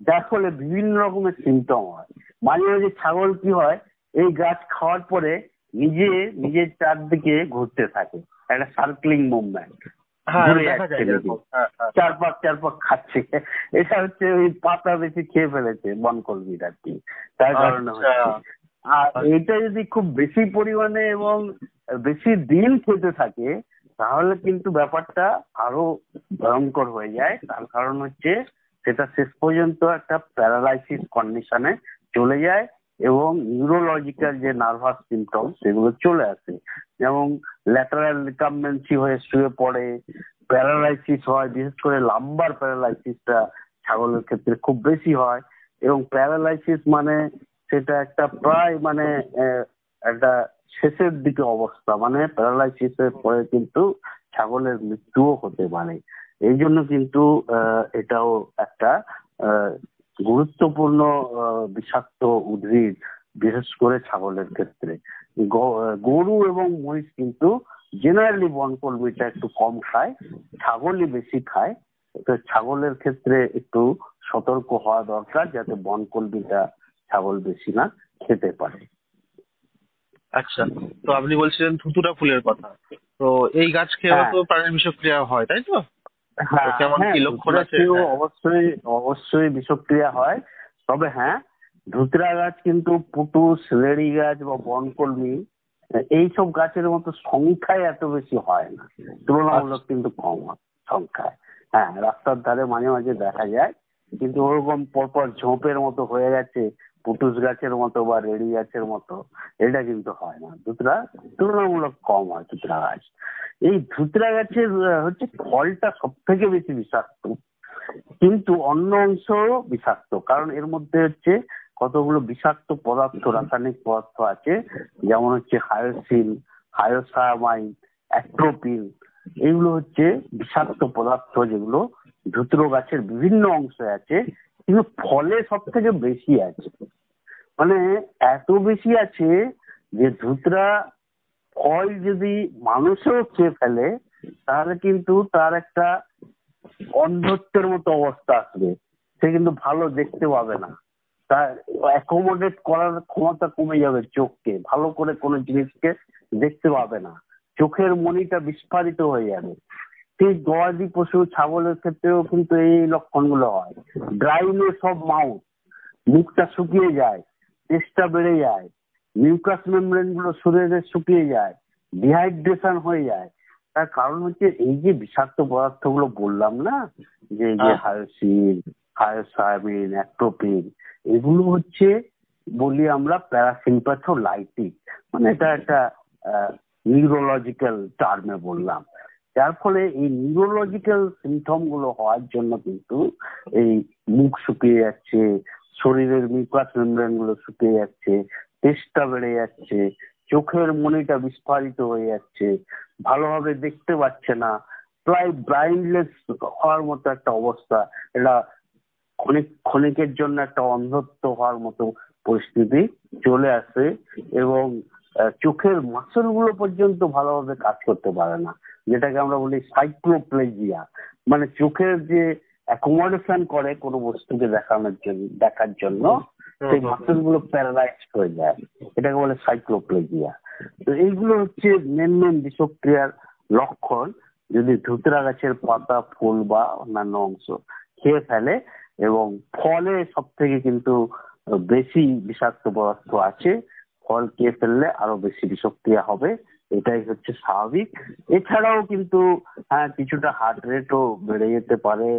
যার ফলে বিভিন্ন রকমের সিমটম হয়। মাঝে মাঝে ছাগল কি হয়, এই গাছ খাওয়ার পরে নিজের চারদিকে ঘুরতে থাকে, একটা সার্কলিং মুভমেন্ট, হ্যাঁ ঘুরে দেখা যাচ্ছে যায় নিজে, এরকম। হ্যাঁ হ্যাঁ। চারপাক খাচ্ছে। এটা হচ্ছে ওই পাতা বেশি খেয়ে ফেলেছে বনকলমির আর কি, তার কারণে আচ্ছা হচ্ছে। আর এইটা যদি খুব বেশি পরিমাণে এবং বেশি দিন খেতে থাকে, তাহলে কিন্তু ব্যাপারটা আরো ভয়ঙ্কর হয়ে যায়। তার কারণ হচ্ছে সেটা শেষ পর্যন্ত একটা প্যারালাইসিস কন্ডিশনে চলে যায় এবং নিউরোলজিক্যাল যে নার্ভাস সিমটম সেগুলো চলে আসে। যেমন ল্যাটারাল রিকাম্বেন্সি হয়ে শুয়ে পড়ে, প্যারালাইসিস হয়, বিশেষ করে লাম্বার প্যারালাইসিসটা ছাগলের ক্ষেত্রে খুব বেশি হয়। এবং প্যারালাইসিস মানে সেটা একটা প্রায় মানে একটা শেষের দিকে অবস্থা, মানে প্যারালাইসিসের পরে কিন্তু ছাগলের মৃত্যুও হতে পারে। এই জন্য কিন্তু এটাও একটা আহ, গুরুত্বপূর্ণ বিষাক্ত উদ্ভিদ, বিশেষ করে ছাগলের ক্ষেত্রে। গরু এবং মহিষ কিন্তু জেনারেলি বনকলমিটা একটু কম খায়, ছাগলই বেশি খায়। তো ছাগলের ক্ষেত্রে একটু সতর্ক হওয়া দরকার, যাতে বনকলমিটা ছাগল বেশি না খেতে পারে। আচ্ছা, তো আপনি বলছিলেন ধুতুরা ফুলের কথা। তো এই গাছ খেয়েও হ্যাঁ, তো প্রাণের বিষক্রিয়া হয়, তাই তো? তো হ্যাঁ, কেমন হ্যাঁ, কি লক্ষণ ধুতরা আছে? খেয়েও হ্যাঁ অবশ্যই অবশ্যই বিষক্রিয়া হয়। তবে হ্যাঁ, ধুতরা গাছ কিন্তু পুটুস, লেড়ি গাছ বা বনকলমি এইসব গাছের মতো সংখ্যায় এত বেশি হয় না, তুলনামূলক কিন্তু কম হয় সংখ্যায়। হ্যাঁ, রাস্তার ধারে মাঝে মাঝে দেখা যায়, কিন্তু ওরকম পরপর ঝোপের মতো হয়ে গেছে পুটুস গাছের মতো বা রেড়ি গাছের মতো, এটা কিন্তু হয় না। ধুতরা তুলনামূলক কম হয় ধুতরা গাছ। এই ধুতরা গাছের হচ্ছে ফলটা সব থেকে বেশি বিষাক্ত, কিন্তু অন্য অংশ বিষাক্ত, কারণ এর মধ্যে হচ্ছে কতগুলো বিষাক্ত পদার্থ, রাসায়নিক পদার্থ আছে, যেমন হচ্ছে হায়োসিন, হায়োসায়ামাইন, অ্যাট্রোপিন। এইগুলো হচ্ছে বিষাক্ত পদার্থ, যেগুলো ধুতরো গাছের বিভিন্ন অংশে আছে, কিন্তু ফলে সব থেকে বেশি আছে। মানে এত বেশি আছে যে ধুতরা ফল যদি মানুষও খেয়ে ফেলে, তাহলে কিন্তু তার একটা অন্ধত্বের মতো অবস্থা আসবে, সে কিন্তু ভালো দেখতে পাবে না, তার অ্যাকোমোডেট করার ক্ষমতা কমে যাবে, চোখকে ভালো করে কোনো জিনিসকে দেখতে পাবে না, চোখের মণিটা বিস্ফারিত হয়ে যাবে। ঠিক গবাদি পশু ছাগলের ক্ষেত্রেও কিন্তু এই লক্ষণগুলো হয়। ড্রাইনেস অফ মাউথ, মুখটা শুকিয়ে যায়, টেস্টটা বেড়ে যায়, মিউকাস মেমব্রেন গুলো শরীরে শুকিয়ে যায়, ডিহাইড্রেশন হয়ে যায়। তার কারণ হচ্ছে এই যে বিষাক্ত পদার্থগুলো বললাম না, যে এই যে হ্যাঁ হায়োসিন, থায়োসায়ামিন, অ্যাট্রোপিন, এগুলো হচ্ছে বলি আমরা প্যারাসিম্প্যাথোলাইটিক, মানে এটা একটা নিউরোলজিক্যাল টার্মে বললাম। যার ফলে এই নিউরোলজিক্যাল সিমটম গুলো হওয়ার জন্য কিন্তু এই মুখ শুকিয়ে যাচ্ছে, শরীরের মিউকাস মেমব্রেন গুলো শুকিয়ে যাচ্ছে, তেষ্টা বেড়ে যাচ্ছে, চোখের মনিটা বিস্ফারিত হয়ে যাচ্ছে, ভালোভাবে দেখতে পাচ্ছে না, প্রায় ব্লাইন্ডলেস হওয়ার মতো একটা অবস্থা, এটা ক্ষণিকের জন্য একটা অন্ধত্ব হওয়ার মতো পরিস্থিতি চলে আসে, এবং চোখের মাসল গুলো পর্যন্ত ভালোভাবে কাজ করতে পারে না, যেটাকে আমরা বলি সাইক্লোপ্লেজিয়া। মানে চোখের যে অ্যাকোমোডেশন করে কোনো বস্তুকে দেখার জন্য সেই মাসল গুলো প্যারালাইজড হয়ে যায়, এটাকে বলে সাইক্লোপ্লেজিয়া। তো এইগুলো হচ্ছে মেন বিষক্রিয়ার লক্ষণ। যদি ধুতরা গাছের পাতা, ফুল বা অন্যান্য অংশ খেয়ে ফেলে, এবং ফলে সব থেকে কিন্তু বেশি বিষাক্ত পদার্থ আছে, ফল খেয়ে ফেললে আরো বেশি বিষক্রিয়া হবে, এটাই হচ্ছে স্বাভাবিক। এছাড়াও কিন্তু হ্যাঁ, কিছুটা হার্ট রেটও বেড়ে যেতে পারে,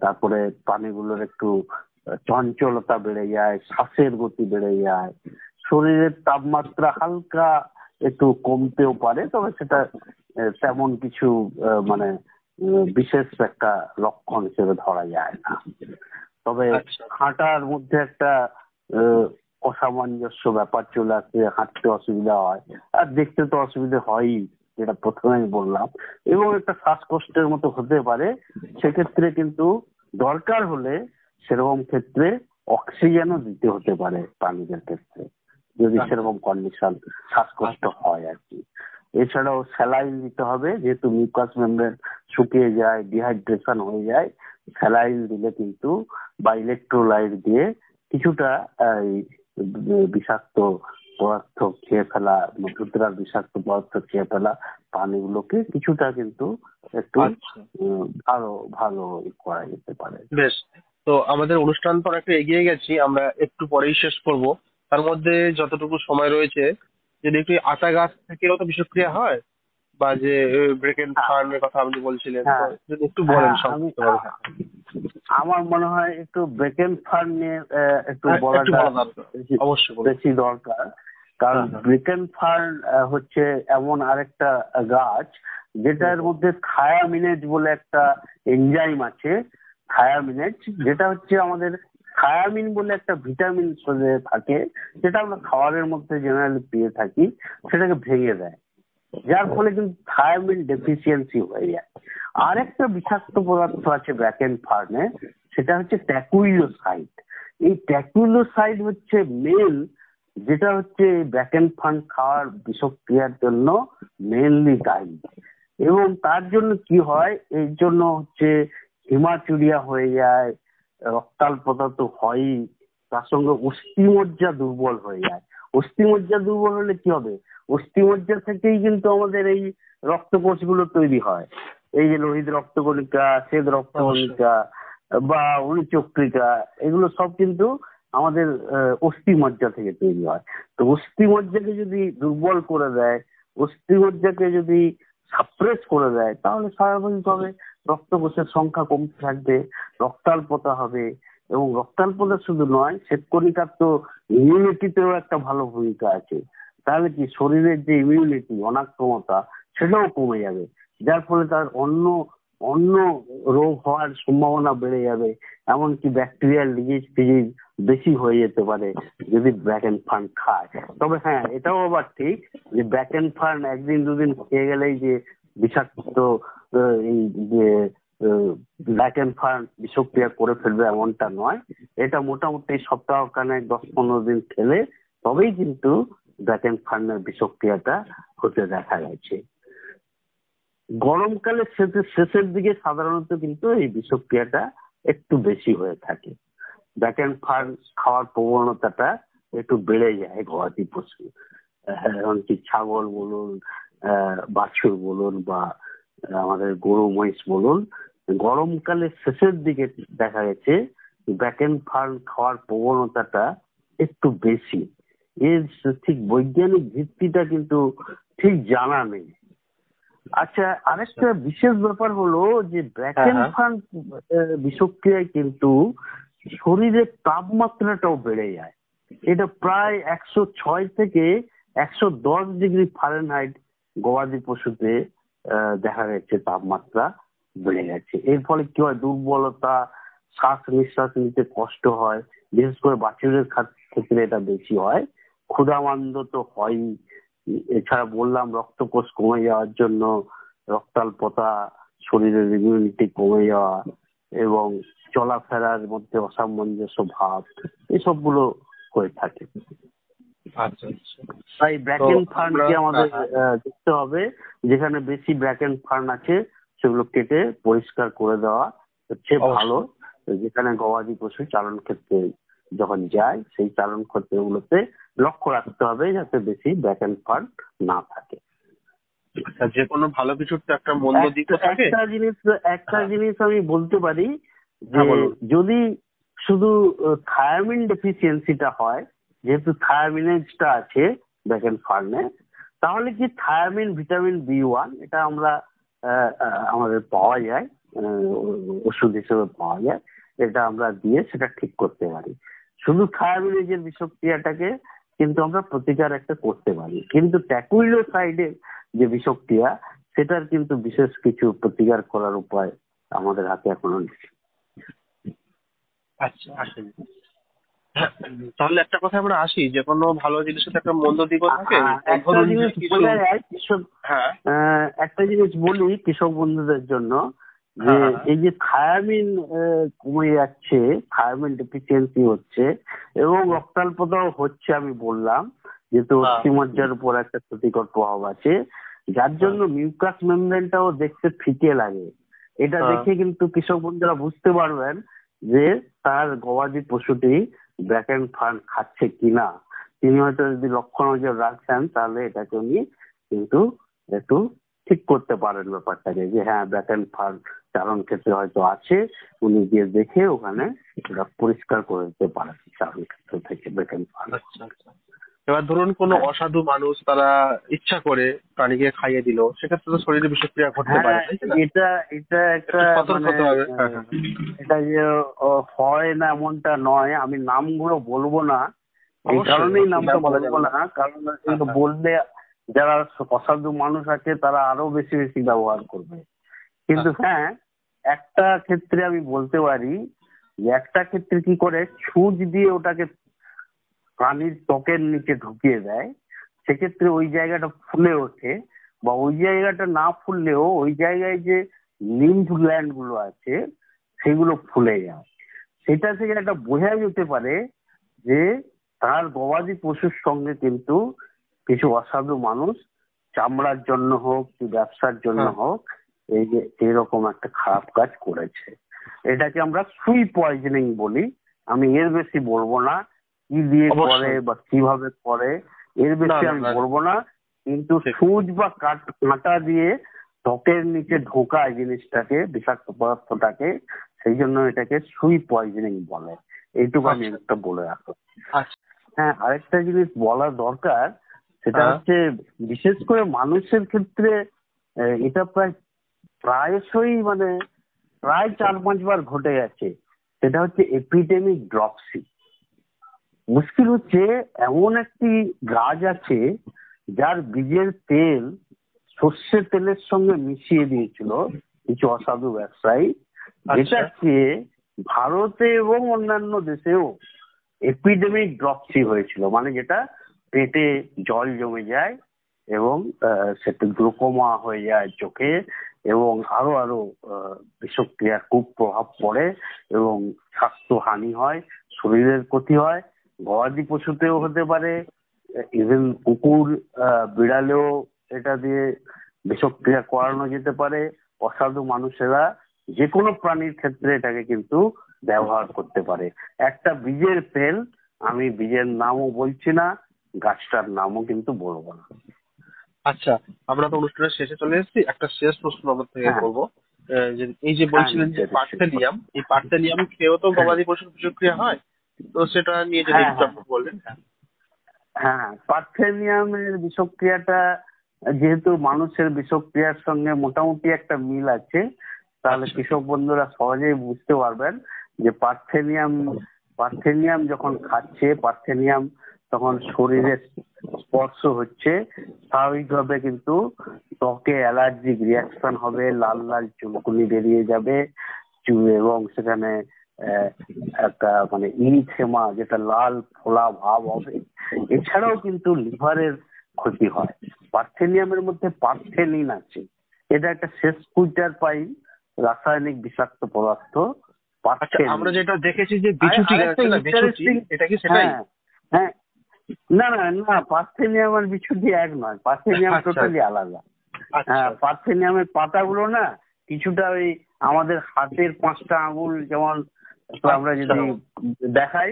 তারপরে প্রাণীগুলোর একটু চঞ্চলতা বেড়ে যায়, শ্বাসের গতি বেড়ে যায়, শরীরের তাপমাত্রা হালকা একটু কমতেও পারে, তবে সেটা তেমন কিছু মানে বিশেষ একটা লক্ষণ হিসেবে ধরা যায় না। তবে হাঁটার মধ্যে একটা অসামঞ্জস্য ব্যাপার চলে আসে, হাঁটতে অসুবিধা হয়, আর দেখতে তো অসুবিধা হয়ই, যেটা প্রথমেই বললাম, এবং একটা শ্বাসকষ্টের মতো হতে পারে। সেক্ষেত্রে কিন্তু দরকার হলে সেরকম ক্ষেত্রে অক্সিজেনও দিতে হতে পারে প্রাণীদের ক্ষেত্রে, যদি সেরকম কন্ডিশন শ্বাসকষ্ট হয় আর কি। এছাড়াও স্যালাইন দিতে হবে, যেহেতু মিউকাস মেমব্রেন শুকিয়ে যায়, ডিহাইড্রেশন হয়ে যায়, স্যালাইন দিলে কিন্তু বা ইলেকট্রোলাইট দিয়ে কিছুটা বিষাক্ত পদার্থ খেয়ে ফেলা, ধুতরার বিষাক্ত পদার্থ খেয়ে ফেলা প্রাণীগুলোকে কিছুটা কিন্তু একটু ভালো করা যেতে পারে। বেশ, তো আমাদের অনুষ্ঠান তো অনেকটা এগিয়ে গেছি, আমরা একটু পরেই শেষ করব। তার মধ্যে যতটুকু সময় রয়েছে যদি একটু আতা গাছ থেকেও তো বিষক্রিয়া হয়, বা যে ব্রেকেন ফার্মের কথা আপনি বলছিলেন, যদি একটু বলেন সংক্ষিপ্তভাবে। আমার মনে হয় একটু ব্রেকেন ফার্ম নিয়ে একটু বলাটা অবশ্যই বেশি দরকার, কারণ ব্রেকেন ফার্ন হচ্ছে এমন আরেকটা গাছ যেটার মধ্যে থায়ামিনেজ বলে একটা এনজাইম আছে, থায়ামিনেজ, যেটা হচ্ছে আমাদের থায়ামিন বলে একটা ভিটামিন শরীরে থাকে, যেটা আমরা খাবারের মধ্যে জেনারেলি পেয়ে থাকি, সেটাকে ভেঙে দেয়, যার ফলে কিন্তু থায়ামিন ডেফিসিয়েন্সি হয়ে যায়। আর একটা বিষাক্ত পদার্থ আছে ব্রেকেন ফার্নে, সেটা হচ্ছে ট্যাকুইলোসাইড। এই ট্যাকুইলোসাইড হচ্ছে মেল, যেটা হচ্ছে ব্রেকেন ফার্ন খাওয়ার বিষক্রিয়ার জন্য মেনলি দায়ী। এবং তার জন্য কি হয়, এর জন্য হচ্ছে হিমাচুরিয়া হয়ে যায়, রক্তাল্পতা তো হয়ই, তার সঙ্গে অস্থিমজ্জা দুর্বল হয়ে যায়। অস্থিমজ্জা দুর্বল হলে কি হবে, অস্থিমজ্জা থেকেই কিন্তু আমাদের এই রক্তকোষগুলো তৈরি হয়, এই যে লোহিত রক্তকণিকা, শ্বেত রক্তকণিকা বা অণুচক্রিকা, এগুলো সব কিন্তু আমাদের অস্থিমজ্জা থেকে তৈরি হয়। তো অস্থিমজ্জাকে যদি দুর্বল করে দেয়, অস্থিমজ্জাকে যদি সাপ্রেস করে দেয়, তাহলে স্বাভাবিকভাবে রক্তকোষের সংখ্যা কমতে থাকবে, রক্তাল্পতা হবে। এবং রক্তাল্পতা শুধু নয়, শ্বেতকণিকার তো ইমিউনিটিতেও একটা ভালো ভূমিকা আছে। তাহলে কি শরীরের যে ইমিউনিটি, অনাক্রমতা, সেটাও কমে যাবে, যার ফলে তার অন্য রোগ হওয়ার সম্ভাবনা বেড়ে যাবে, এমনকি ব্যাকটেরিয়াল ডিজিজ ফিজিজ বেশি হয়ে যেতে পারে যদি ব্রেকেন ফার্ন খায়। তবে হ্যাঁ, এটাও আবার ঠিক যে ব্রেকেন ফার্ন একদিন দুদিন খেয়ে গেলেই যে বিষাক্ত এই যে ব্রেকেন ফার্ন বিষক্রিয়া করে ফেলবে এমনটা নয়। এটা মোটামুটি সপ্তাহখানেক 10-15 দিন খেলে তবেই কিন্তু ব্রেকেন ফার্নের বিষক্রিয়াটা হতে দেখা গেছে। গরমকালে শেষের দিকে সাধারণত কিন্তু এই বিষক্রিয়াটা একটু বেশি হয়ে থাকে, ব্রেকেন ফার্ন খাওয়ার প্রবণতাটা একটু বেড়ে যায় গবাদি পশু, এমনকি ছাগল বলুন, বাছুর বলুন, বা আমাদের গরু মহিষ বলুন, গরমকালে শেষের দিকে দেখা গেছে ব্রেকেন ফার্ন খাওয়ার প্রবণতাটা একটু বেশি। এর ঠিক বৈজ্ঞানিক ভিত্তিটা কিন্তু ঠিক জানা নেই। আচ্ছা, আরেকটা বিশেষ ব্যাপার হলো যে ব্র্যাকেন ফার্ন বিষক্রিয়ায় কিন্তু শরীরের তাপমাত্রাটাও বেড়ে যায়। এটা প্রায় 106 থেকে 110 ডিগ্রি ফারেনহাইট গবাদি পশুতে দেখা গেছে তাপমাত্রা বেড়ে গেছে। এর ফলে কি হয়, দুর্বলতা, শ্বাস নিঃশ্বাস নিতে কষ্ট হয়, বিশেষ করে বাছুরের ক্ষেত্রে এটা বেশি হয়। ক্ষুধামান্দ তো হয়ই, এছাড়া বললাম রক্তকোষ কমে যাওয়ার জন্য রক্তাল্পতা, শরীরের ইমিউনিটি কমে যাওয়া এবং চলাফেরার মধ্যে অসামঞ্জস্য ভাব, এসবগুলো হয়ে থাকে। আচ্ছা আচ্ছা। তাই ব্র্যাকেন ফার্নকে আমাদের দেখতে হবে, যেখানে বেশি ব্র্যাকেন ফার্ন আছে সেগুলো কেটে পরিষ্কার করে দেওয়া হচ্ছে ভালো। যেখানে গবাদি পশু চালন ক্ষেত্রে যখন যায় সেই চালন ক্ষেত্রগুলোতে লক্ষ্য রাখতে হবে যাতে বেশি ব্র্যাকেন ফার্ন না থাকে। যে কোনো ভালো কিছুর তো একটা মন্দ দিকও থাকে। একটা জিনিস আমি বলতে পারি যে যদি শুধু থায়ামিন ডেফিসিয়েন্সিটা হয়, যেহেতু থায়ামিনেজটা আছে ব্র্যাকেন ফার্নে, তাহলে কি থায়ামিন ভিটামিন B1 এটা আমরা আমাদের পাওয়া যায়, ওষুধ হিসেবে পাওয়া যায়, এটা আমরা দিয়ে সেটা ঠিক করতে পারি। শুধু থায়ামিনেজের বিষক্রিয়াটাকে কিন্তু আমরা প্রতিকার একটা করতে পারি, কিন্তু ট্যাকুইলোসাইডের যে বিষক্রিয়া সেটার কিন্তু বিশেষ কিছু প্রতিকার করার উপায় আমাদের হাতে এখনো নেই। আচ্ছা, আসেনি। তাহলে একটা কথা আমরা আসি, যে কোনো ভালো জিনিসের একটা মন্দ দিকও থাকে। একটা জিনিস বলে যায় কৃষক, একটা জিনিস বলি কৃষক বন্ধুদের জন্য, যে এই যে থায়ামিন কমে যাচ্ছে, থায়ামিন ডেফিসিয়েন্সি হচ্ছে এবং রক্তাল্পতাও হচ্ছে, আমি বললাম যেহেতু অস্থিমজ্জার উপর একটা ক্ষতিকর প্রভাব আছে, যার জন্য মিউকাস মেমব্রেনটাও দেখতে ফিকে লাগে। এটা দেখে কিন্তু কৃষক বন্ধুরা বুঝতে পারবেন যে তার গবাদি পশুটি ব্র্যাকেন ফার্ন খাচ্ছে কিনা। তিনি হয়তো যদি লক্ষণ নজর রাখছেন তাহলে এটাকে উনি কিন্তু একটু ঠিক করতে পারেন ব্যাপারটাকে, যে হ্যাঁ ব্র্যাকেন ফার্ন চারণ ক্ষেত্রে হয়তো আছে, উনি গিয়ে দেখে ওখানে পরিষ্কার করে দিতে পারেন চারণ ক্ষেত্র থেকে ব্র্যাকেন ফার্ন। এবার ধরুন কোনো অসাধু মানুষ তারা ইচ্ছা করে প্রাণীকে খাইয়ে দিল, সেক্ষেত্রে তো শরীরে বিষক্রিয়া ঘটতে পারে। এটা একটা এটা যে হয় না এমনটা নয়, আমি নামগুলো বলবো না, এই কারণেই নামটা বলবো না, কারণ বললে যারা অসাধু মানুষ আছে তারা আরো বেশি বেশি ব্যবহার করবে। কিন্তু হ্যাঁ, একটা ক্ষেত্রে আমি বলতে পারি যে একটা ক্ষেত্রে কি করে ছুঁচ দিয়ে ওটাকে প্রাণীর ত্বকের নিচে ঢুকিয়ে দেয়, সেক্ষেত্রে ওই জায়গাটা ফুলে ওঠে, বা ওই জায়গাটা না ফুললেও ওই জায়গায় যে লিম্ফ গ্ল্যান্ড গুলো আছে সেগুলো ফুলে যায়। সেটা থেকে একটা বোঝা যেতে পারে যে তার গবাদি পশুর সঙ্গে কিন্তু কিছু অসাধু মানুষ চামড়ার জন্য হোক কি ব্যবসার জন্য হোক এই যে এরকম একটা খারাপ কাজ করেছে। এটাকে আমরা সুই পয়জনিং বলি, আমি এর বেশি বলবো না, কি দিয়ে করে বা কিভাবে করে এর বেশি আমি বলবো না, কিন্তু সুচ বা কাঁটা দিয়ে ত্বকের নিচে ঢোকায় জিনিসটাকে, বিষাক্ত পদার্থটাকে, সেই জন্য এটাকে সুই পয়জনিং বলে। এইটুকু আমি একটা বলে রাখবো। হ্যাঁ, আরেকটা জিনিস বলা দরকার, সেটা হচ্ছে বিশেষ করে মানুষের ক্ষেত্রে এটা প্রায়শই মানে প্রায় 4-5 বার ঘটে গেছে, সেটা হচ্ছে এপিডেমিক ড্রপসি। মুশকিল হচ্ছে এমন একটি গাছ আছে যার বীজের তেল সর্ষের তেলের সঙ্গে মিশিয়ে দিয়েছিল কিছু অসাধু ব্যবসায়ী, যেটাকে ভারতে এবং অন্যান্য দেশেও এপিডেমিক ড্রপসি হয়েছিল, মানে যেটা পেটে জল জমে যায় এবং সেটা গ্লুকোমা হয়ে যায় চোখে, এবং আরো আরো বিষক্রিয়ার খুব প্রভাব পড়ে এবং স্বাস্থ্য হানি হয়, শরীরের ক্ষতি হয়, গবাদি পশুতেও হতে পারে, ইভেন কুকুর বিড়ালেও এটা দিয়ে বিষক্রিয়া করানো যেতে পারে। অসাধু মানুষেরা যে কোনো প্রাণীর ক্ষেত্রে এটাকে কিন্তু ব্যবহার করতে পারে। একটা বীজের তেল, আমি বীজের নামও বলছি না, গাছটার নামও কিন্তু বলবো না। আচ্ছা, আমরা তো অনুষ্ঠানের শেষে চলে এসেছি, একটা শেষ প্রশ্ন আমার থেকে করবো। এই যে বলছিলেন যে পার্থেনিয়াম, এই পার্থেনিয়াম খেয়েও তো গবাদি পশুর বিষক্রিয়া হয়, তো সেটা নিয়ে যদি একটু বললেন। হ্যাঁ, পার্থেনিয়ামের বিষক্রিয়াটা যেহেতু মানুষের বিষক্রিয়ার সঙ্গে মোটামুটি একটা মিল আছে, তাহলে আচ্ছা। কৃষক বন্ধুরা সহজেই বুঝতে পারবেন যে পার্থেনিয়াম যখন খাচ্ছে, পার্থেনিয়াম তখন শরীরে স্পর্শ হচ্ছে, স্বাভাবিকভাবে কিন্তু ত্বকে অ্যালার্জিক রিয়াকশন হবে, লাল লাল চুলকুনি বেরিয়ে যাবে, এবং সেখানে একটা মানে ইরিথেমা, যেটা লাল ফোলা ভাব হবে। এছাড়াও কিন্তু লিভারের ক্ষতি হয়। পার্থেনিয়ামের মধ্যে পার্থেনিন আছে, এটা একটা সেসকুইটার পাই রাসায়নিক বিষাক্ত পদার্থ আচ্ছা, পার্থেনিন। আমরা যেটা দেখেছি যে বিছুটি আছে না, বিছুটি, এটা কি সেটাই? হ্যাঁ হ্যাঁ, না না না, পার্থেনিয়াম আর বিছুটি এক নয়, পার্থেনিয়াম আচ্ছা। টোটালি আলাদা। আচ্ছা। হ্যাঁ, পার্থেনিয়ামের পাতাগুলো না কিছুটা ওই আমাদের হাতের 5টা আঙুল যেমন আমরা যদি দেখাই,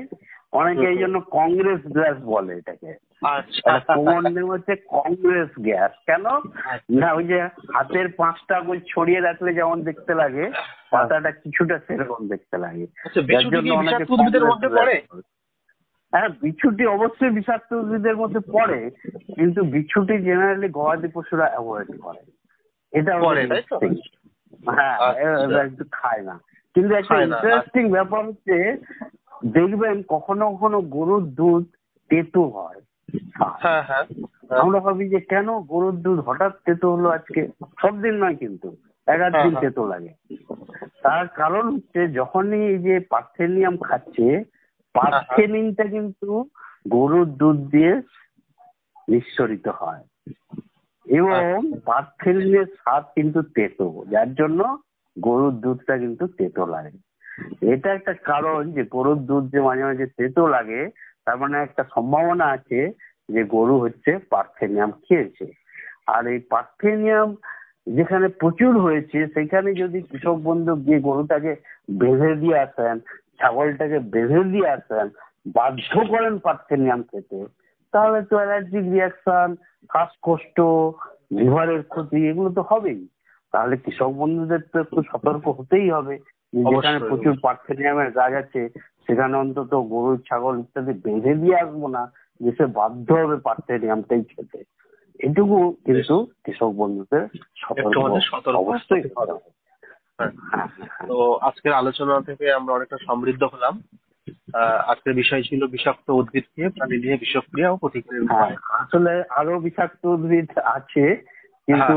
অনেকে এই জন্য কংগ্রেস গ্যাস বলে এটাকে। আচ্ছা। কমন নেম হচ্ছে কংগ্রেস গ্যাস। কেন না, ওই যে হাতের 5টা আঙুল ছড়িয়ে রাখলে যেমন দেখতে লাগে, পাতাটা কিছুটা সেরকম দেখতে লাগে। আচ্ছা, যার বিছুটি জন্য কি অনেকে বিষাক্ত উদ্ভিদের কংগ্রেস মধ্যে গ্যাস পড়ে? বলে। হ্যাঁ, বিছুটি অবশ্যই বিষাক্ত উদ্ভিদের মধ্যে পড়ে, কিন্তু বিছুটি জেনারেলি গবাদি পশুরা অ্যাভয়েড করে। এটা পড়ে, তাই তো? হ্যাঁ, এরা একটু খায় না। কিন্তু একটা খায় না, ইন্টারেস্টিং ব্যাপার হচ্ছে, দেখবেন কখনো কখনো গরুর দুধ তেতো হয়। হ্যাঁ হ্যাঁ। আমরা ভাবি যে কেন গরুর দুধ হঠাৎ তেতো হলো আজকে, সব দিন নয় কিন্তু এক আধ দিন তেতো লাগে। তার কারণ হচ্ছে যখনই এই যে পার্থেনিয়াম খাচ্ছে, পার্থেনিনটা কিন্তু গরুর দুধ দিয়ে নিঃসরিত হয়, এবং পার্থেনিনের স্বাদ কিন্তু তেতো, যার জন্য গরুর দুধটা কিন্তু তেতো লাগে। এটা একটা কারণ যে গরুর দুধ যে মাঝে মাঝে তেতো লাগে, তার মানে একটা সম্ভাবনা আছে যে গরু হচ্ছে পার্থেনিয়াম খেয়েছে। আর এই পার্থেনিয়াম যেখানে প্রচুর হয়েছে, সেখানে যদি কৃষক বন্ধু গিয়ে গরুটাকে বেঁধে দিয়ে আসেন, ছাগলটাকে বেঁধে দিয়ে আসেন, বাধ্য করেন পার্থেনিয়াম খেতে, তাহলে তো অ্যালার্জিক রিয়াকশন, শ্বাসকষ্ট, লিভারের ক্ষতি, এগুলো তো হবেই। তাহলে কৃষক বন্ধুদের তো একটু সতর্ক হতেই হবে। যেখানে অবশ্যই। প্রচুর পার্থেনিয়ামের গাছ আছে, সেখানে অন্তত গরু ছাগল ইত্যাদি বেঁধে দিয়ে আসবো না, যে সে বাধ্য হবে পার্থেনিয়ামটাই খেতে। এটুকু কিন্তু কৃষক বন্ধুদের একটু আমাদের সতর্ক অবশ্যই হতে হতে হবে। হবে। হ্যাঁ। হ্যাঁ, তো আজকের আলোচনা থেকে আমরা অনেকটা সমৃদ্ধ হলাম। আজকের বিষয় ছিল বিষাক্ত উদ্ভিদ নিয়ে প্রাণী নিয়ে বিষক্রিয়া ও প্রতিকারের হ্যাঁ, উপায়। আসলে আরো বিষাক্ত উদ্ভিদ আছে, কিন্তু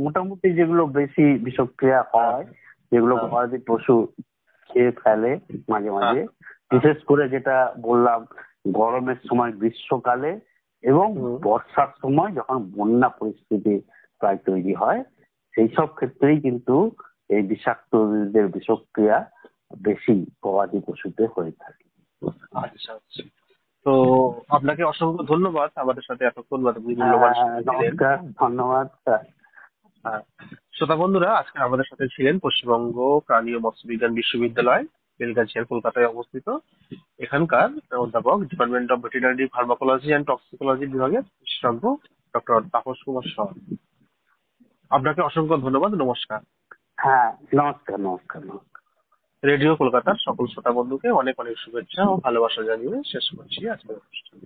মোটামুটি যেগুলো বেশি বিষক্রিয়া হয়, যেগুলো গবাদি পশু খেয়ে ফেলে মাঝে মাঝে, বিশেষ করে যেটা বললাম গরমের সময়, গ্রীষ্মকালে এবং বর্ষার সময় যখন বন্যা পরিস্থিতি প্রায় তৈরি হয়, সেই সব ক্ষেত্রেই কিন্তু এই বিষাক্ত উদ্ভিদের বিষক্রিয়া বেশি গবাদি পশুতে হয়ে থাকে। আচ্ছা আচ্ছা। তো আপনাকে অসংখ্য ধন্যবাদ আমাদের সাথে এতক্ষণ মূল্যবান সময় দিলেন। নমস্কার, ধন্যবাদ। শ্রোতা বন্ধুরা, আজকে আমাদের সাথে ছিলেন পশ্চিমবঙ্গ প্রাণী ও মৎস্য বিজ্ঞান বিশ্ববিদ্যালয়, বেলগাছিয়া, কলকাতায় অবস্থিত, এখানকার অধ্যাপক, department of veterinary pharmacology and toxicology বিভাগের বিশেষজ্ঞ ডক্টর তাপস কুমার সর। আপনাকে অসংখ্য ধন্যবাদ। নমস্কার। হ্যাঁ, নমস্কার নমস্কার নমস্কার। রেডিও কলকাতার সকল শ্রোতা বন্ধুকে অনেক অনেক শুভেচ্ছা ও ভালোবাসা জানিয়ে শেষ করছি আজকের অনুষ্ঠান।